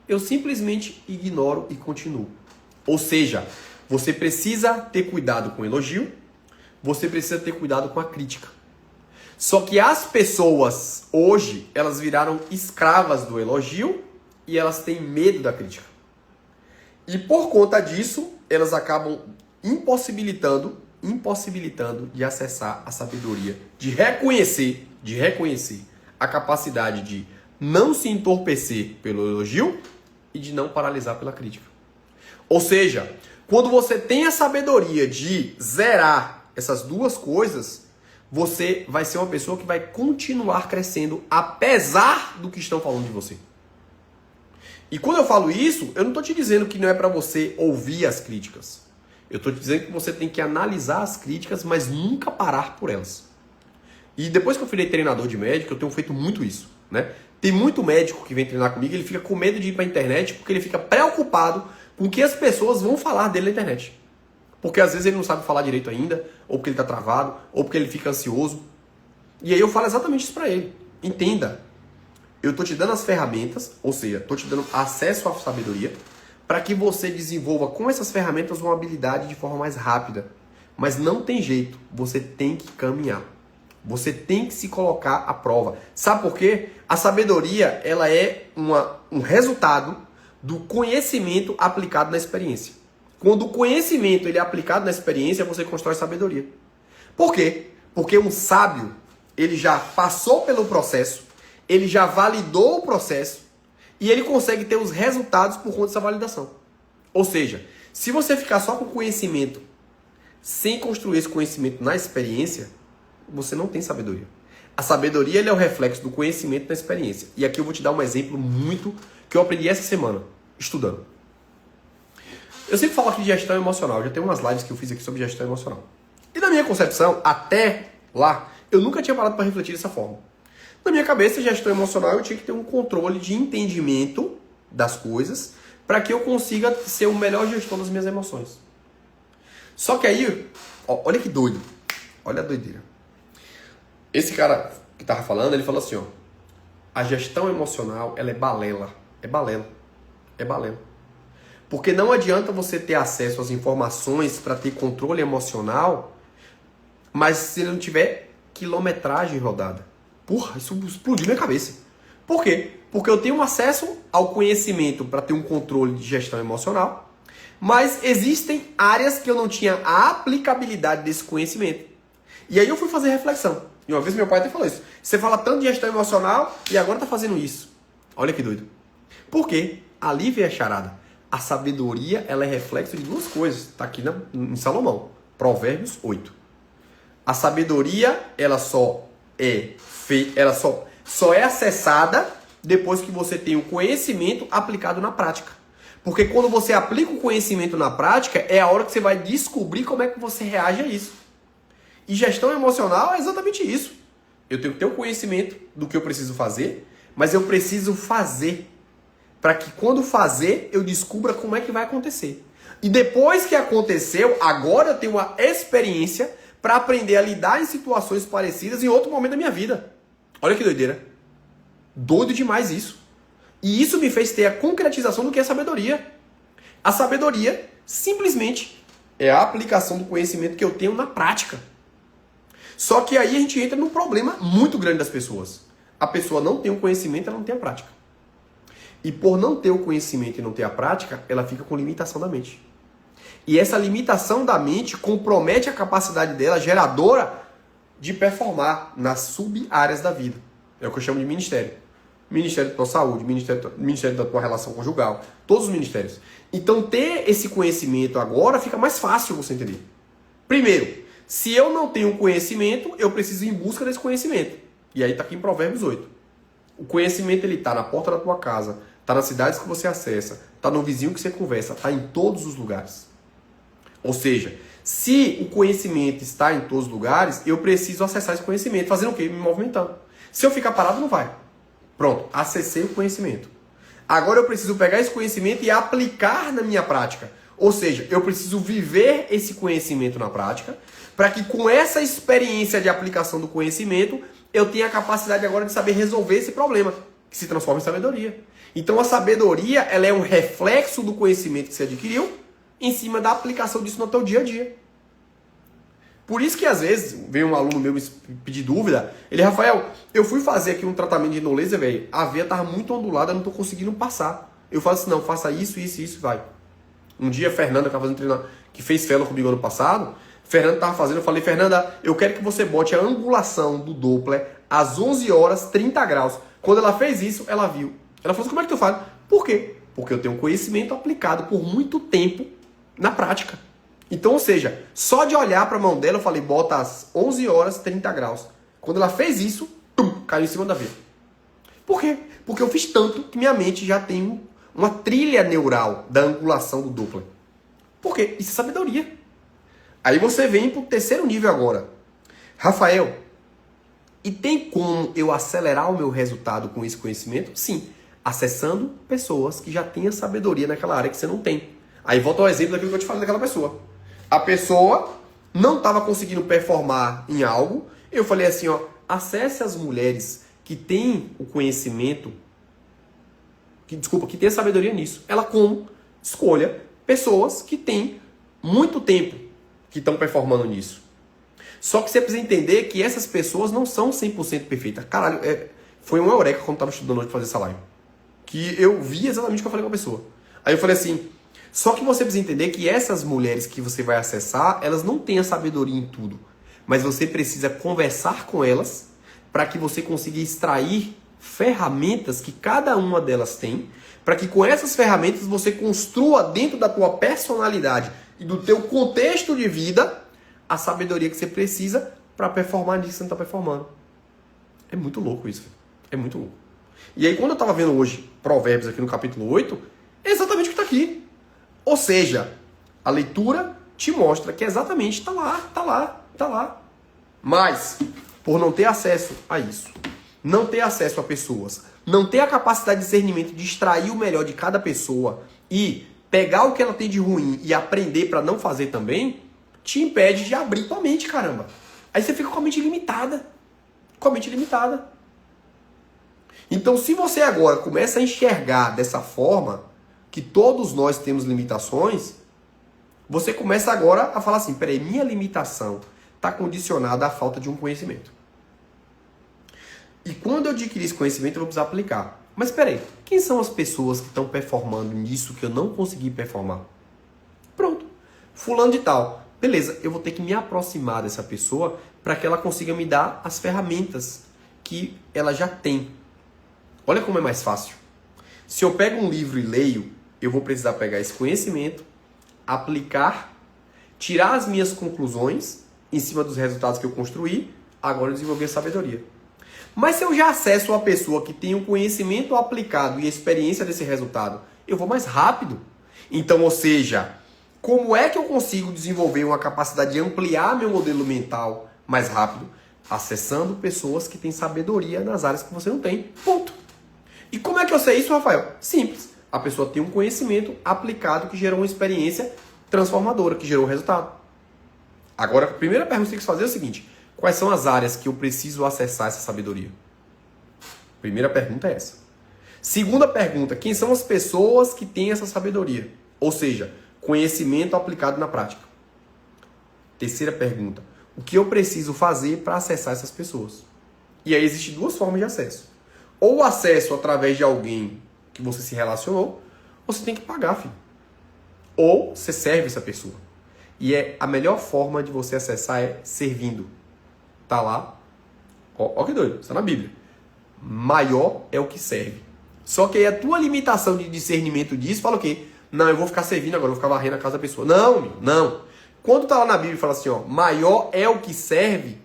A: eu simplesmente ignoro e continuo. Ou seja, você precisa ter cuidado com o elogio, você precisa ter cuidado com a crítica. Só que as pessoas, hoje, elas viraram escravas do elogio e elas têm medo da crítica. E por conta disso, elas acabam impossibilitando de acessar a sabedoria, de reconhecer a capacidade de não se entorpecer pelo elogio e de não paralisar pela crítica. Ou seja, quando você tem a sabedoria de zerar essas duas coisas, você vai ser uma pessoa que vai continuar crescendo apesar do que estão falando de você. E quando eu falo isso, eu não estou te dizendo que não é para você ouvir as críticas. Eu estou te dizendo que você tem que analisar as críticas, mas nunca parar por elas. E depois que eu virei treinador de médico, eu tenho feito muito isso, né? Tem muito médico que vem treinar comigo, ele fica com medo de ir para a internet porque ele fica preocupado com o que as pessoas vão falar dele na internet. Porque às vezes ele não sabe falar direito ainda, ou porque ele está travado, ou porque ele fica ansioso. E aí eu falo exatamente isso para ele. Entenda, eu estou te dando as ferramentas, ou seja, estou te dando acesso à sabedoria, para que você desenvolva com essas ferramentas uma habilidade de forma mais rápida. Mas não tem jeito, você tem que caminhar. Você tem que se colocar à prova. Sabe por quê? A sabedoria, ela é um resultado do conhecimento aplicado na experiência. Quando o conhecimento ele é aplicado na experiência, você constrói sabedoria. Por quê? Porque um sábio, ele já passou pelo processo, ele já validou o processo e ele consegue ter os resultados por conta dessa validação. Ou seja, se você ficar só com conhecimento, sem construir esse conhecimento na experiência, você não tem sabedoria. A sabedoria ele é o reflexo do conhecimento na experiência. E aqui eu vou te dar um exemplo muito que eu aprendi essa semana, estudando. Eu sempre falo aqui de gestão emocional, já tem umas lives que eu fiz aqui sobre gestão emocional. E na minha concepção, até lá, eu nunca tinha parado para refletir dessa forma. Na minha cabeça, gestão emocional, eu tinha que ter um controle de entendimento das coisas para que eu consiga ser o melhor gestor das minhas emoções. Só que aí, ó, olha que doido, olha a doideira. Esse cara que tava falando, ele falou assim, ó, a gestão emocional, ela é balela. É balela. É balela. Porque não adianta você ter acesso às informações para ter controle emocional, mas se não tiver quilometragem rodada. Porra, isso explodiu minha cabeça. Por quê? Porque eu tenho acesso ao conhecimento para ter um controle de gestão emocional, mas existem áreas que eu não tinha a aplicabilidade desse conhecimento. E aí eu fui fazer reflexão. E uma vez meu pai até falou isso. Você fala tanto de gestão emocional e agora tá fazendo isso. Olha que doido. Por quê? Ali vem a charada. A sabedoria, ela é reflexo de duas coisas. Está aqui em Salomão. Provérbios 8. A sabedoria, ela só é acessada depois que você tem o conhecimento aplicado na prática. Porque quando você aplica o conhecimento na prática, é a hora que você vai descobrir como é que você reage a isso. E gestão emocional é exatamente isso. Eu tenho que ter o conhecimento do que eu preciso fazer, mas eu preciso fazer. Para que quando fazer, eu descubra como é que vai acontecer. E depois que aconteceu, agora eu tenho uma experiência para aprender a lidar em situações parecidas em outro momento da minha vida. Olha que doideira. Doido demais isso. E isso me fez ter a concretização do que é sabedoria. A sabedoria, simplesmente, é a aplicação do conhecimento que eu tenho na prática. Só que aí a gente entra num problema muito grande das pessoas. A pessoa não tem o conhecimento, ela não tem a prática. E por não ter o conhecimento e não ter a prática, ela fica com limitação da mente. E essa limitação da mente compromete a capacidade dela, geradora, de performar nas sub-áreas da vida. É o que eu chamo de ministério. Ministério da tua saúde, ministério da tua relação conjugal, todos os ministérios. Então ter esse conhecimento agora fica mais fácil você entender. Primeiro, se eu não tenho conhecimento, eu preciso ir em busca desse conhecimento. E aí está aqui em Provérbios 8. O conhecimento ele está na porta da tua casa, está nas cidades que você acessa, está no vizinho que você conversa, está em todos os lugares. Ou seja, se o conhecimento está em todos os lugares, eu preciso acessar esse conhecimento. Fazendo o quê? Me movimentando. Se eu ficar parado, não vai. Pronto, acessei o conhecimento. Agora eu preciso pegar esse conhecimento e aplicar na minha prática. Ou seja, eu preciso viver esse conhecimento na prática, para que com essa experiência de aplicação do conhecimento, eu tenha a capacidade agora de saber resolver esse problema, que se transforma em sabedoria. Então a sabedoria, ela é um reflexo do conhecimento que você adquiriu, em cima da aplicação disso no teu dia a dia. Por isso que às vezes vem um aluno meu me pedir dúvida, ele, Rafael, eu fui fazer aqui um tratamento de no-laser, velho, a veia tava muito ondulada, eu não tô conseguindo passar. Eu falo assim, não, faça isso, isso e isso, vai. Um dia a Fernanda, que tava fazendo treinamento, que fez fellow comigo ano passado, Fernanda tava fazendo, eu falei, Fernanda, eu quero que você bote a angulação do Doppler às 11 horas 30 graus. Quando ela fez isso, ela viu. Ela falou assim, como é que tu faz? Por quê? Porque eu tenho conhecimento aplicado por muito tempo na prática. Então, ou seja, só de olhar para a mão dela, eu falei, bota às 11 horas 30 graus. Quando ela fez isso, caiu em cima da veia. Por quê? Porque eu fiz tanto que minha mente já tem uma trilha neural da angulação do Doppler. Por quê? Isso é sabedoria. Aí você vem para o terceiro nível agora. Rafael, e tem como eu acelerar o meu resultado com esse conhecimento? Sim, acessando pessoas que já têm a sabedoria naquela área que você não tem. Aí volta ao exemplo daquilo que eu te falei daquela pessoa. A pessoa não estava conseguindo performar em algo. Eu falei assim, ó, acesse as mulheres que têm o conhecimento, que têm a sabedoria nisso. Ela como escolha pessoas que têm muito tempo que estão performando nisso. Só que você precisa entender que essas pessoas não são 100% perfeitas. Caralho, foi uma eureka quando eu estava estudando hoje para fazer essa live. Que eu vi exatamente o que eu falei com a pessoa. Aí eu falei assim, só que você precisa entender que essas mulheres que você vai acessar, elas não têm a sabedoria em tudo. Mas você precisa conversar com elas para que você consiga extrair ferramentas que cada uma delas tem, para que com essas ferramentas você construa dentro da tua personalidade e do teu contexto de vida a sabedoria que você precisa para performar nisso que você não está performando. É muito louco isso. É muito louco. E aí quando eu estava vendo hoje Provérbios aqui no capítulo 8, é exatamente o que está aqui. Ou seja, a leitura te mostra que exatamente está lá. Mas, por não ter acesso a isso, não ter acesso a pessoas, não ter a capacidade de discernimento de extrair o melhor de cada pessoa e pegar o que ela tem de ruim e aprender para não fazer também, te impede de abrir tua mente, caramba. Aí você fica com a mente limitada. Então, se você agora começa a enxergar dessa forma, que todos nós temos limitações, você começa agora a falar assim, peraí, minha limitação está condicionada à falta de um conhecimento. E quando eu adquirir esse conhecimento, eu vou precisar aplicar. Mas peraí, quem são as pessoas que estão performando nisso que eu não consegui performar? Pronto, fulano de tal. Beleza, eu vou ter que me aproximar dessa pessoa para que ela consiga me dar as ferramentas que ela já tem. Olha como é mais fácil. Se eu pego um livro e leio, eu vou precisar pegar esse conhecimento, aplicar, tirar as minhas conclusões em cima dos resultados que eu construí, agora desenvolver sabedoria. Mas se eu já acesso uma pessoa que tem o conhecimento aplicado e a experiência desse resultado, eu vou mais rápido Então, ou seja, como é que eu consigo desenvolver uma capacidade de ampliar meu modelo mental mais rápido? Acessando pessoas que têm sabedoria nas áreas que você não tem. Ponto. E como é que eu sei isso, Rafael? Simples. A pessoa tem um conhecimento aplicado que gerou uma experiência transformadora, que gerou resultado. Agora, a primeira pergunta que você tem que fazer é o seguinte: quais são as áreas que eu preciso acessar essa sabedoria? Primeira pergunta é essa. Segunda pergunta: quem são as pessoas que têm essa sabedoria? Ou seja, conhecimento aplicado na prática. Terceira pergunta: o que eu preciso fazer para acessar essas pessoas? E aí existem duas formas de acesso. Ou o acesso através de alguém que você se relacionou, ou você tem que pagar, filho. Ou você serve essa pessoa. E a melhor forma de você acessar é servindo. Tá lá. Ó que doido, está na Bíblia. Maior é o que serve. Só que aí a tua limitação de discernimento disso fala o quê? Não, eu vou ficar servindo agora, eu vou ficar varrendo a casa da pessoa. Não, meu, não. Quando tá lá na Bíblia e fala assim, ó, maior é o que serve,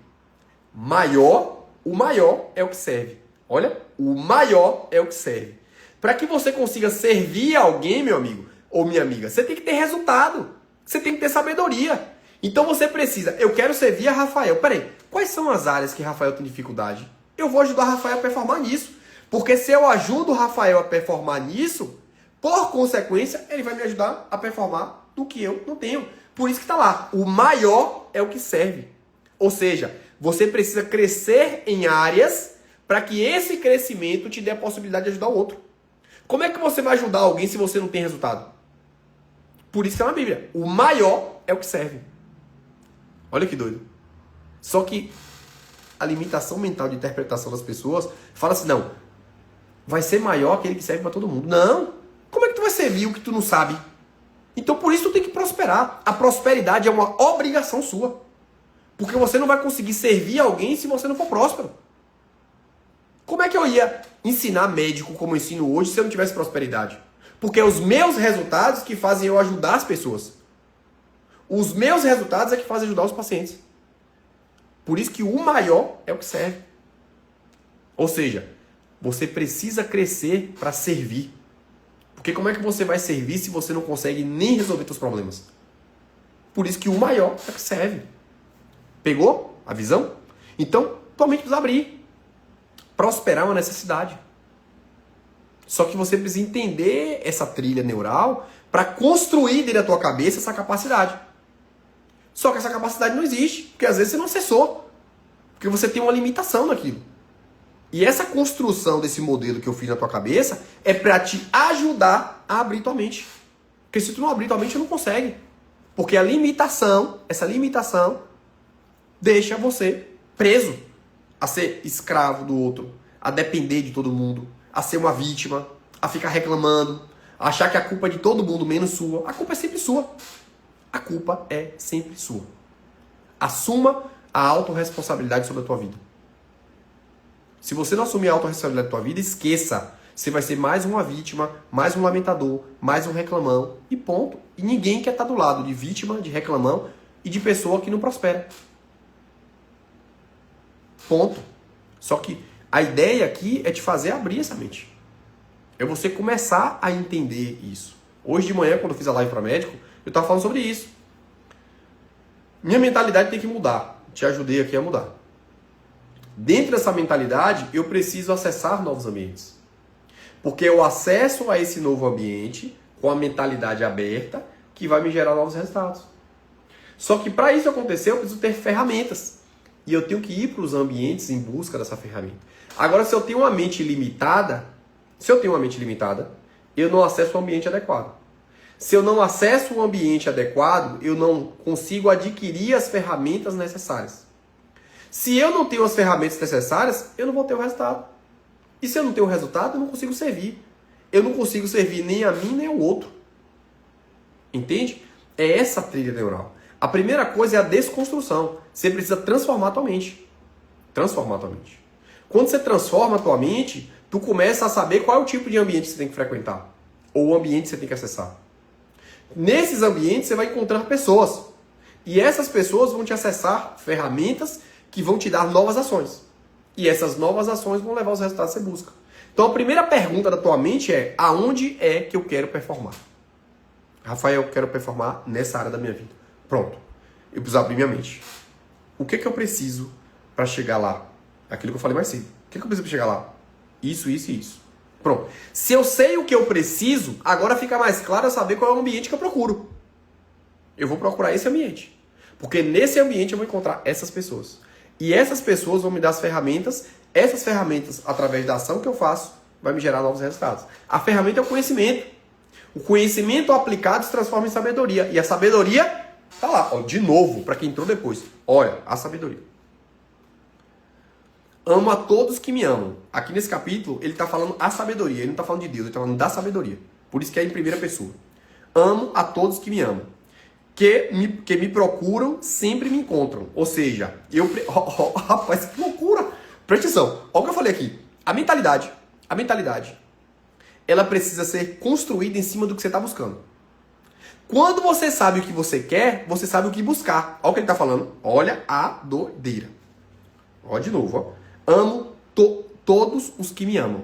A: o maior é o que serve. Olha, o maior é o que serve. Para que você consiga servir alguém, meu amigo ou minha amiga, você tem que ter resultado. Você tem que ter sabedoria. Então você precisa, eu quero servir a Rafael. Peraí, quais são as áreas que Rafael tem dificuldade? Eu vou ajudar Rafael a performar nisso. Porque se eu ajudo o Rafael a performar nisso, por consequência, ele vai me ajudar a performar no que eu não tenho. Por isso que está lá, o maior é o que serve. Ou seja, você precisa crescer em áreas para que esse crescimento te dê a possibilidade de ajudar o outro. Como é que você vai ajudar alguém se você não tem resultado? Por isso que é na Bíblia. O maior é o que serve. Olha que doido. Só que a limitação mental de interpretação das pessoas fala assim, não, vai ser maior aquele que serve para todo mundo. Não. Como é que tu vai servir o que tu não sabe? Então por isso tu tem que prosperar. A prosperidade é uma obrigação sua. Porque você não vai conseguir servir alguém se você não for próspero. Como é que eu ia ensinar médico como eu ensino hoje se eu não tivesse prosperidade? Porque é os meus resultados que fazem eu ajudar as pessoas. Os meus resultados é que fazem ajudar os pacientes. Por isso que o maior é o que serve. Ou seja, você precisa crescer para servir. Porque como é que você vai servir se você não consegue nem resolver seus problemas? Por isso que o maior é o que serve. Pegou a visão? Então, tua mente precisa abrir. Prosperar é uma necessidade. Só que você precisa entender essa trilha neural para construir dentro da tua cabeça essa capacidade. Só que essa capacidade não existe, porque às vezes você não acessou. Porque você tem uma limitação naquilo. E essa construção desse modelo que eu fiz na tua cabeça é para te ajudar a abrir tua mente. Porque se tu não abrir tua mente, você não consegue. Porque a limitação, essa limitação, deixa você preso a ser escravo do outro, a depender de todo mundo, a ser uma vítima, a ficar reclamando, a achar que a culpa é de todo mundo, menos sua. A culpa é sempre sua. A culpa é sempre sua. Assuma a autorresponsabilidade sobre a tua vida. Se você não assumir a autorresponsabilidade da tua vida, esqueça. Você vai ser mais uma vítima, mais um lamentador, mais um reclamão e ponto. E ninguém quer estar do lado de vítima, de reclamão e de pessoa que não prospera. Ponto. Só que a ideia aqui é te fazer abrir essa mente. É você começar a entender isso. Hoje de manhã, quando eu fiz a live para médico, eu estava falando sobre isso. Minha mentalidade tem que mudar. Te ajudei aqui a mudar. Dentro dessa mentalidade, eu preciso acessar novos ambientes. Porque eu acesso a esse novo ambiente com a mentalidade aberta que vai me gerar novos resultados. Só que para isso acontecer, eu preciso ter ferramentas. E eu tenho que ir para os ambientes em busca dessa ferramenta. Agora, se eu tenho uma mente limitada, eu não acesso o ambiente adequado. Se eu não acesso o ambiente adequado, eu não consigo adquirir as ferramentas necessárias. Se eu não tenho as ferramentas necessárias, eu não vou ter o resultado. E se eu não tenho o resultado, eu não consigo servir. Eu não consigo servir nem a mim, nem ao outro. Entende? É essa trilha neural. A primeira coisa é a desconstrução. Você precisa transformar a tua mente. Transformar a tua mente. Quando você transforma a tua mente, tu começa a saber qual é o tipo de ambiente que você tem que frequentar. Ou o ambiente que você tem que acessar. Nesses ambientes você vai encontrar pessoas. E essas pessoas vão te acessar ferramentas que vão te dar novas ações. E essas novas ações vão levar os resultados que você busca. Então a primeira pergunta da tua mente é: aonde é que eu quero performar? Rafael, eu quero performar nessa área da minha vida. Pronto. Eu preciso abrir minha mente. O que eu preciso para chegar lá? Aquilo que eu falei mais cedo. O que eu preciso para chegar lá? Isso, isso e isso. Pronto. Se eu sei o que eu preciso, agora fica mais claro eu saber qual é o ambiente que eu procuro. Eu vou procurar esse ambiente. Porque nesse ambiente eu vou encontrar essas pessoas. E essas pessoas vão me dar as ferramentas. Essas ferramentas, através da ação que eu faço, vai me gerar novos resultados. A ferramenta é o conhecimento. O conhecimento aplicado se transforma em sabedoria. E a sabedoria tá lá. Ó, de novo, para quem entrou depois. Olha, a sabedoria. Amo a todos que me amam. Aqui nesse capítulo, ele está falando a sabedoria. Ele não está falando de Deus, ele está falando da sabedoria. Por isso que é em primeira pessoa. Amo a todos que me amam. Que me procuram, sempre me encontram. Ou seja, rapaz, que loucura. Presta atenção. Olha o que eu falei aqui. A mentalidade, ela precisa ser construída em cima do que você está buscando. Quando você sabe o que você quer, você sabe o que buscar. Olha o que ele está falando. Olha a doideira. Olha de novo, ó. Amo todos os que me amam.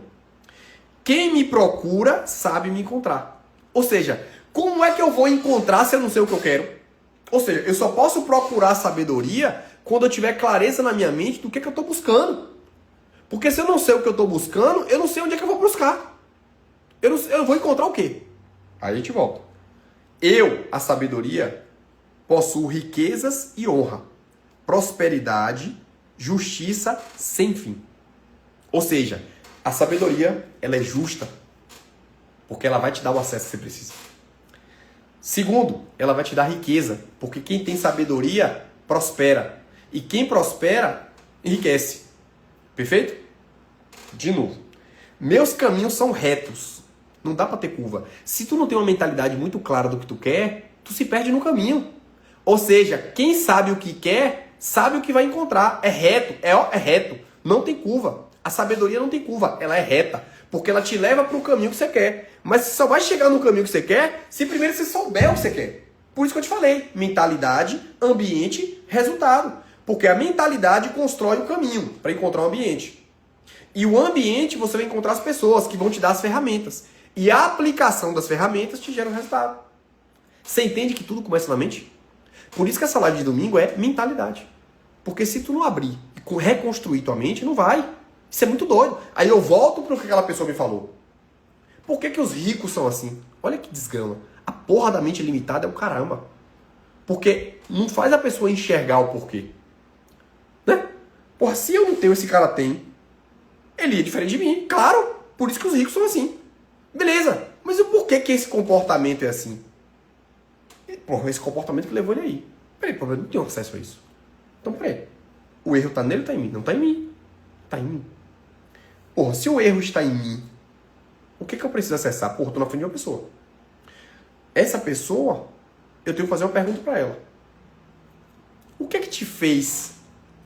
A: Quem me procura sabe me encontrar. Ou seja, como é que eu vou encontrar se eu não sei o que eu quero? Ou seja, eu só posso procurar sabedoria quando eu tiver clareza na minha mente do que eu estou buscando. Porque se eu não sei o que eu estou buscando, eu não sei onde é que eu vou buscar. Eu vou encontrar o quê? Aí a gente volta. Eu, a sabedoria, possuo riquezas e honra, prosperidade, justiça sem fim. Ou seja, a sabedoria, ela é justa, porque ela vai te dar o acesso que você precisa. Segundo, ela vai te dar riqueza, porque quem tem sabedoria prospera. E quem prospera, enriquece. Perfeito? De novo. Meus caminhos são retos. Não dá pra ter curva. Se tu não tem uma mentalidade muito clara do que tu quer, tu se perde no caminho. Ou seja, quem sabe o que quer, sabe o que vai encontrar. É reto. É reto. Não tem curva. A sabedoria não tem curva. Ela é reta. Porque ela te leva para o caminho que você quer. Mas você só vai chegar no caminho que você quer se primeiro você souber o que você quer. Por isso que eu te falei. Mentalidade, ambiente, resultado. Porque a mentalidade constrói o caminho para encontrar o ambiente. E o ambiente você vai encontrar as pessoas que vão te dar as ferramentas. E a aplicação das ferramentas te gera o resultado. Você entende que tudo começa na mente? Por isso que essa live de domingo é mentalidade. Porque se tu não abrir e reconstruir tua mente, não vai. Isso é muito doido. Aí eu volto para o que aquela pessoa me falou. Por que os ricos são assim? Olha que desgrama. A porra da mente limitada é o caramba. Porque não faz a pessoa enxergar o porquê. Né? Porra, se eu não tenho, esse cara tem, ele é diferente de mim. Claro, por isso que os ricos são assim. Beleza, mas o porquê que esse comportamento é assim? Porra, esse comportamento que levou ele aí. Peraí, porra, eu não tenho acesso a isso. Então, peraí. O erro tá nele ou tá em mim? Não tá em mim. Tá em mim. Porra, se o erro está em mim, o que eu preciso acessar? Porra, eu tô na frente de uma pessoa. Essa pessoa, eu tenho que fazer uma pergunta pra ela. O que te fez?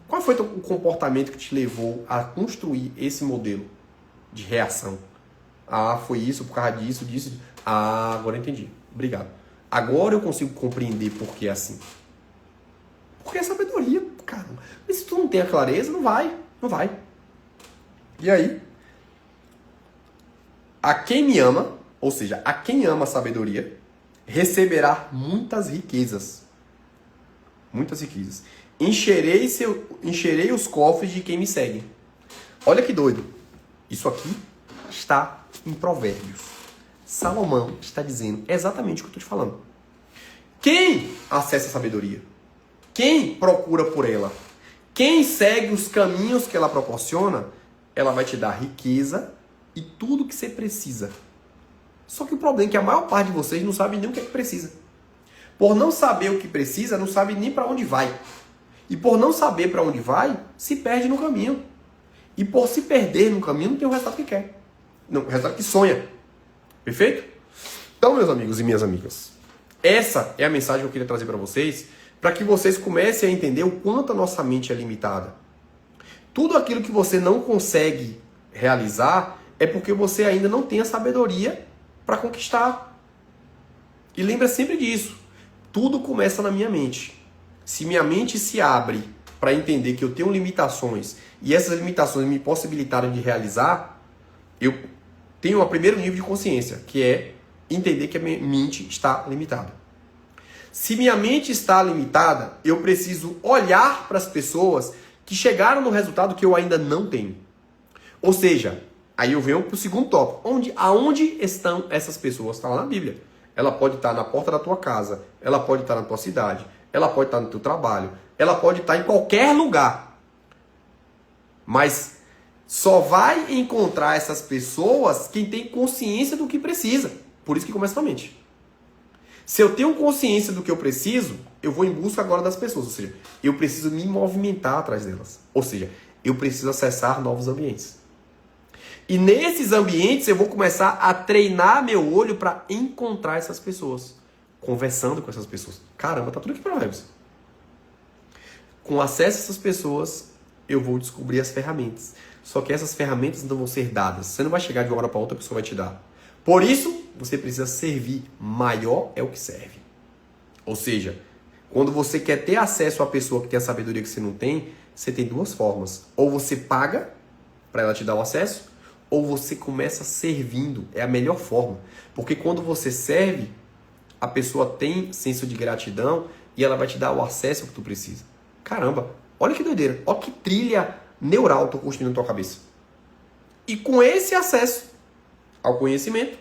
A: Qual foi o comportamento que te levou a construir esse modelo de reação? Ah, foi isso, por causa disso, disso. Ah, agora eu entendi. Obrigado. Agora eu consigo compreender por que é assim. Porque é sabedoria, cara. Mas se tu não tem a clareza, não vai. Não vai. E aí? A quem me ama, ou seja, a quem ama a sabedoria, receberá muitas riquezas. Muitas riquezas. Encherei os cofres de quem me segue. Olha que doido. Isso aqui está em Provérbios. Salomão está dizendo exatamente o que eu estou te falando. Quem acessa a sabedoria? Quem procura por ela? Quem segue os caminhos que ela proporciona, ela vai te dar riqueza e tudo que você precisa. Só que o problema é que a maior parte de vocês não sabe nem o que é que precisa. Por não saber o que precisa, não sabe nem para onde vai. E por não saber para onde vai, se perde no caminho. E por se perder no caminho, não tem o resultado que quer. Não, o resultado que sonha. Perfeito? Então, meus amigos e minhas amigas, essa é a mensagem que eu queria trazer para vocês, para que vocês comecem a entender o quanto a nossa mente é limitada. Tudo aquilo que você não consegue realizar é porque você ainda não tem a sabedoria para conquistar. E lembra sempre disso. Tudo começa na minha mente. Se minha mente se abre para entender que eu tenho limitações e essas limitações me possibilitaram de realizar, eu tenho o primeiro nível de consciência, que é entender que a minha mente está limitada. Se minha mente está limitada, eu preciso olhar para as pessoas que chegaram no resultado que eu ainda não tenho. Ou seja, aí eu venho para o segundo tópico. Aonde estão essas pessoas? Está lá na Bíblia. Ela pode estar na porta da tua casa, ela pode estar na tua cidade, ela pode estar no teu trabalho, ela pode estar em qualquer lugar. Mas só vai encontrar essas pessoas quem tem consciência do que precisa. Por isso que começa na mente. Se eu tenho consciência do que eu preciso, eu vou em busca agora das pessoas. Ou seja, eu preciso me movimentar atrás delas. Ou seja, eu preciso acessar novos ambientes. E nesses ambientes eu vou começar a treinar meu olho para encontrar essas pessoas. Conversando com essas pessoas. Caramba, tá tudo aqui em Provérbios. Com acesso a essas pessoas, eu vou descobrir as ferramentas. Só que essas ferramentas não vão ser dadas. Você não vai chegar de uma hora para outra, a pessoa vai te dar. Por isso, você precisa servir. Maior é o que serve. Ou seja, quando você quer ter acesso à pessoa que tem a sabedoria que você não tem, você tem duas formas. Ou você paga para ela te dar o acesso, ou você começa servindo. É a melhor forma. Porque quando você serve, a pessoa tem senso de gratidão e ela vai te dar o acesso ao que tu precisa. Caramba, olha que doideira. Olha que trilha neural tô construindo na tua cabeça. E com esse acesso ao conhecimento,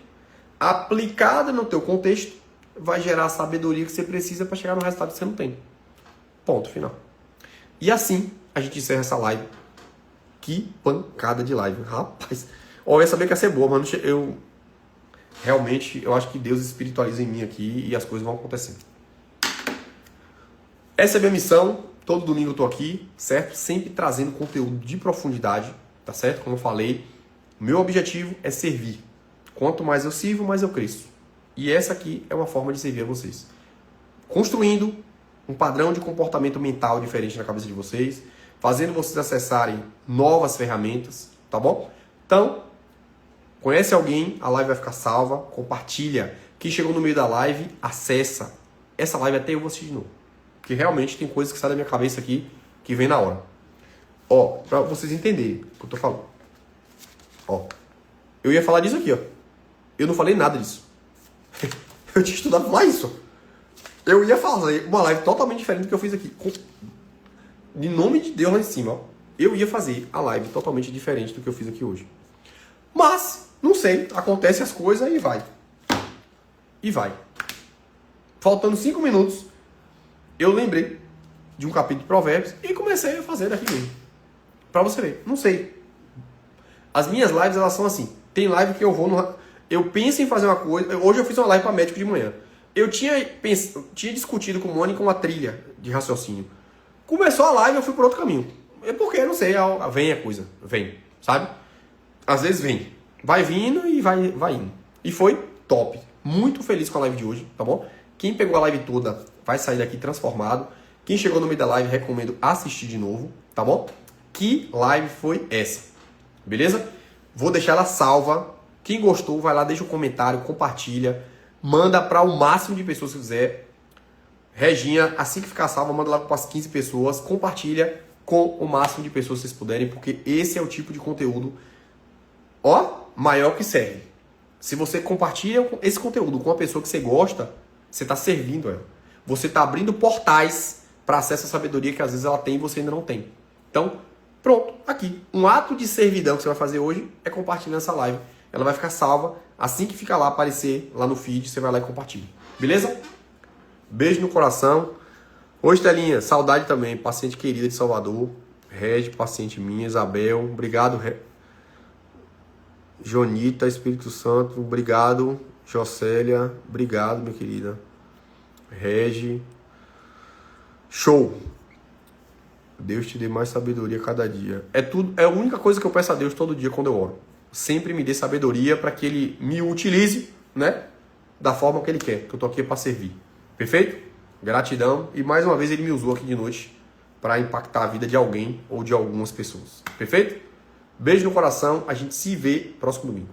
A: aplicado no teu contexto, vai gerar a sabedoria que você precisa para chegar no resultado que você não tem. Ponto final. E assim, a gente encerra essa live. Que pancada de live. Rapaz, eu ia saber que ia ser boa, mas eu acho que Deus espiritualiza em mim aqui e as coisas vão acontecendo. Essa é a minha missão. Todo domingo eu tô aqui, certo? Sempre trazendo conteúdo de profundidade, tá certo? Como eu falei, meu objetivo é servir. Quanto mais eu sirvo, mais eu cresço. E essa aqui é uma forma de servir a vocês. Construindo um padrão de comportamento mental diferente na cabeça de vocês, fazendo vocês acessarem novas ferramentas, tá bom? Então, conhece alguém, a live vai ficar salva, compartilha. Quem chegou no meio da live, acessa. Essa live até eu vou assistir de novo. Porque realmente tem coisas que saem da minha cabeça aqui, que vem na hora. Ó, pra vocês entenderem o que eu tô falando. Ó, eu ia falar disso aqui, ó. Eu não falei nada disso. Eu tinha estudado lá isso. Eu ia fazer uma live totalmente diferente do que eu fiz aqui. De nome de Deus lá em cima, ó. Eu ia fazer a live totalmente diferente do que eu fiz aqui hoje. Mas, não sei, acontece as coisas e vai. E vai. Faltando 5 minutos, eu lembrei de um capítulo de Provérbios e comecei a fazer daqui mesmo. Pra você ver. Não sei. As minhas lives, elas são assim. Tem live que eu vou... Eu penso em fazer uma coisa... Hoje eu fiz uma live para médico de manhã. Eu tinha discutido com o Mônica uma trilha de raciocínio. Começou a live, eu fui por outro caminho. É porque, não sei, vem a coisa. Vem, sabe? Às vezes vem. Vai vindo e vai indo. E foi top. Muito feliz com a live de hoje, tá bom? Quem pegou a live toda vai sair daqui transformado. Quem chegou no meio da live, recomendo assistir de novo, tá bom? Que live foi essa? Beleza? Vou deixar ela salva. Quem gostou, vai lá, deixa um comentário, compartilha. Manda para o máximo de pessoas que quiser. Reginha, assim que ficar salva, manda lá para as 15 pessoas. Compartilha com o máximo de pessoas que vocês puderem, porque esse é o tipo de conteúdo, ó, maior que serve. Se você compartilha esse conteúdo com uma pessoa que você gosta, você está servindo ela. Você está abrindo portais para acesso à sabedoria que às vezes ela tem e você ainda não tem. Então, pronto, aqui. Um ato de servidão que você vai fazer hoje é compartilhar essa live. Ela vai ficar salva. Assim que ficar lá, aparecer lá no feed, você vai lá e compartilha. Beleza? Beijo no coração. Oi, Estelinha. Saudade também. Paciente querida de Salvador. Regi, paciente minha. Isabel. Obrigado, Jonita, Espírito Santo. Obrigado, Jocélia. Obrigado, minha querida. Regi. Show. Deus te dê mais sabedoria cada dia. É a única coisa que eu peço a Deus todo dia quando eu oro. Sempre me dê sabedoria para que Ele me utilize, né? Da forma que Ele quer. Que eu tô aqui para servir. Perfeito? Gratidão. E mais uma vez Ele me usou aqui de noite para impactar a vida de alguém ou de algumas pessoas. Perfeito? Beijo no coração. A gente se vê próximo domingo.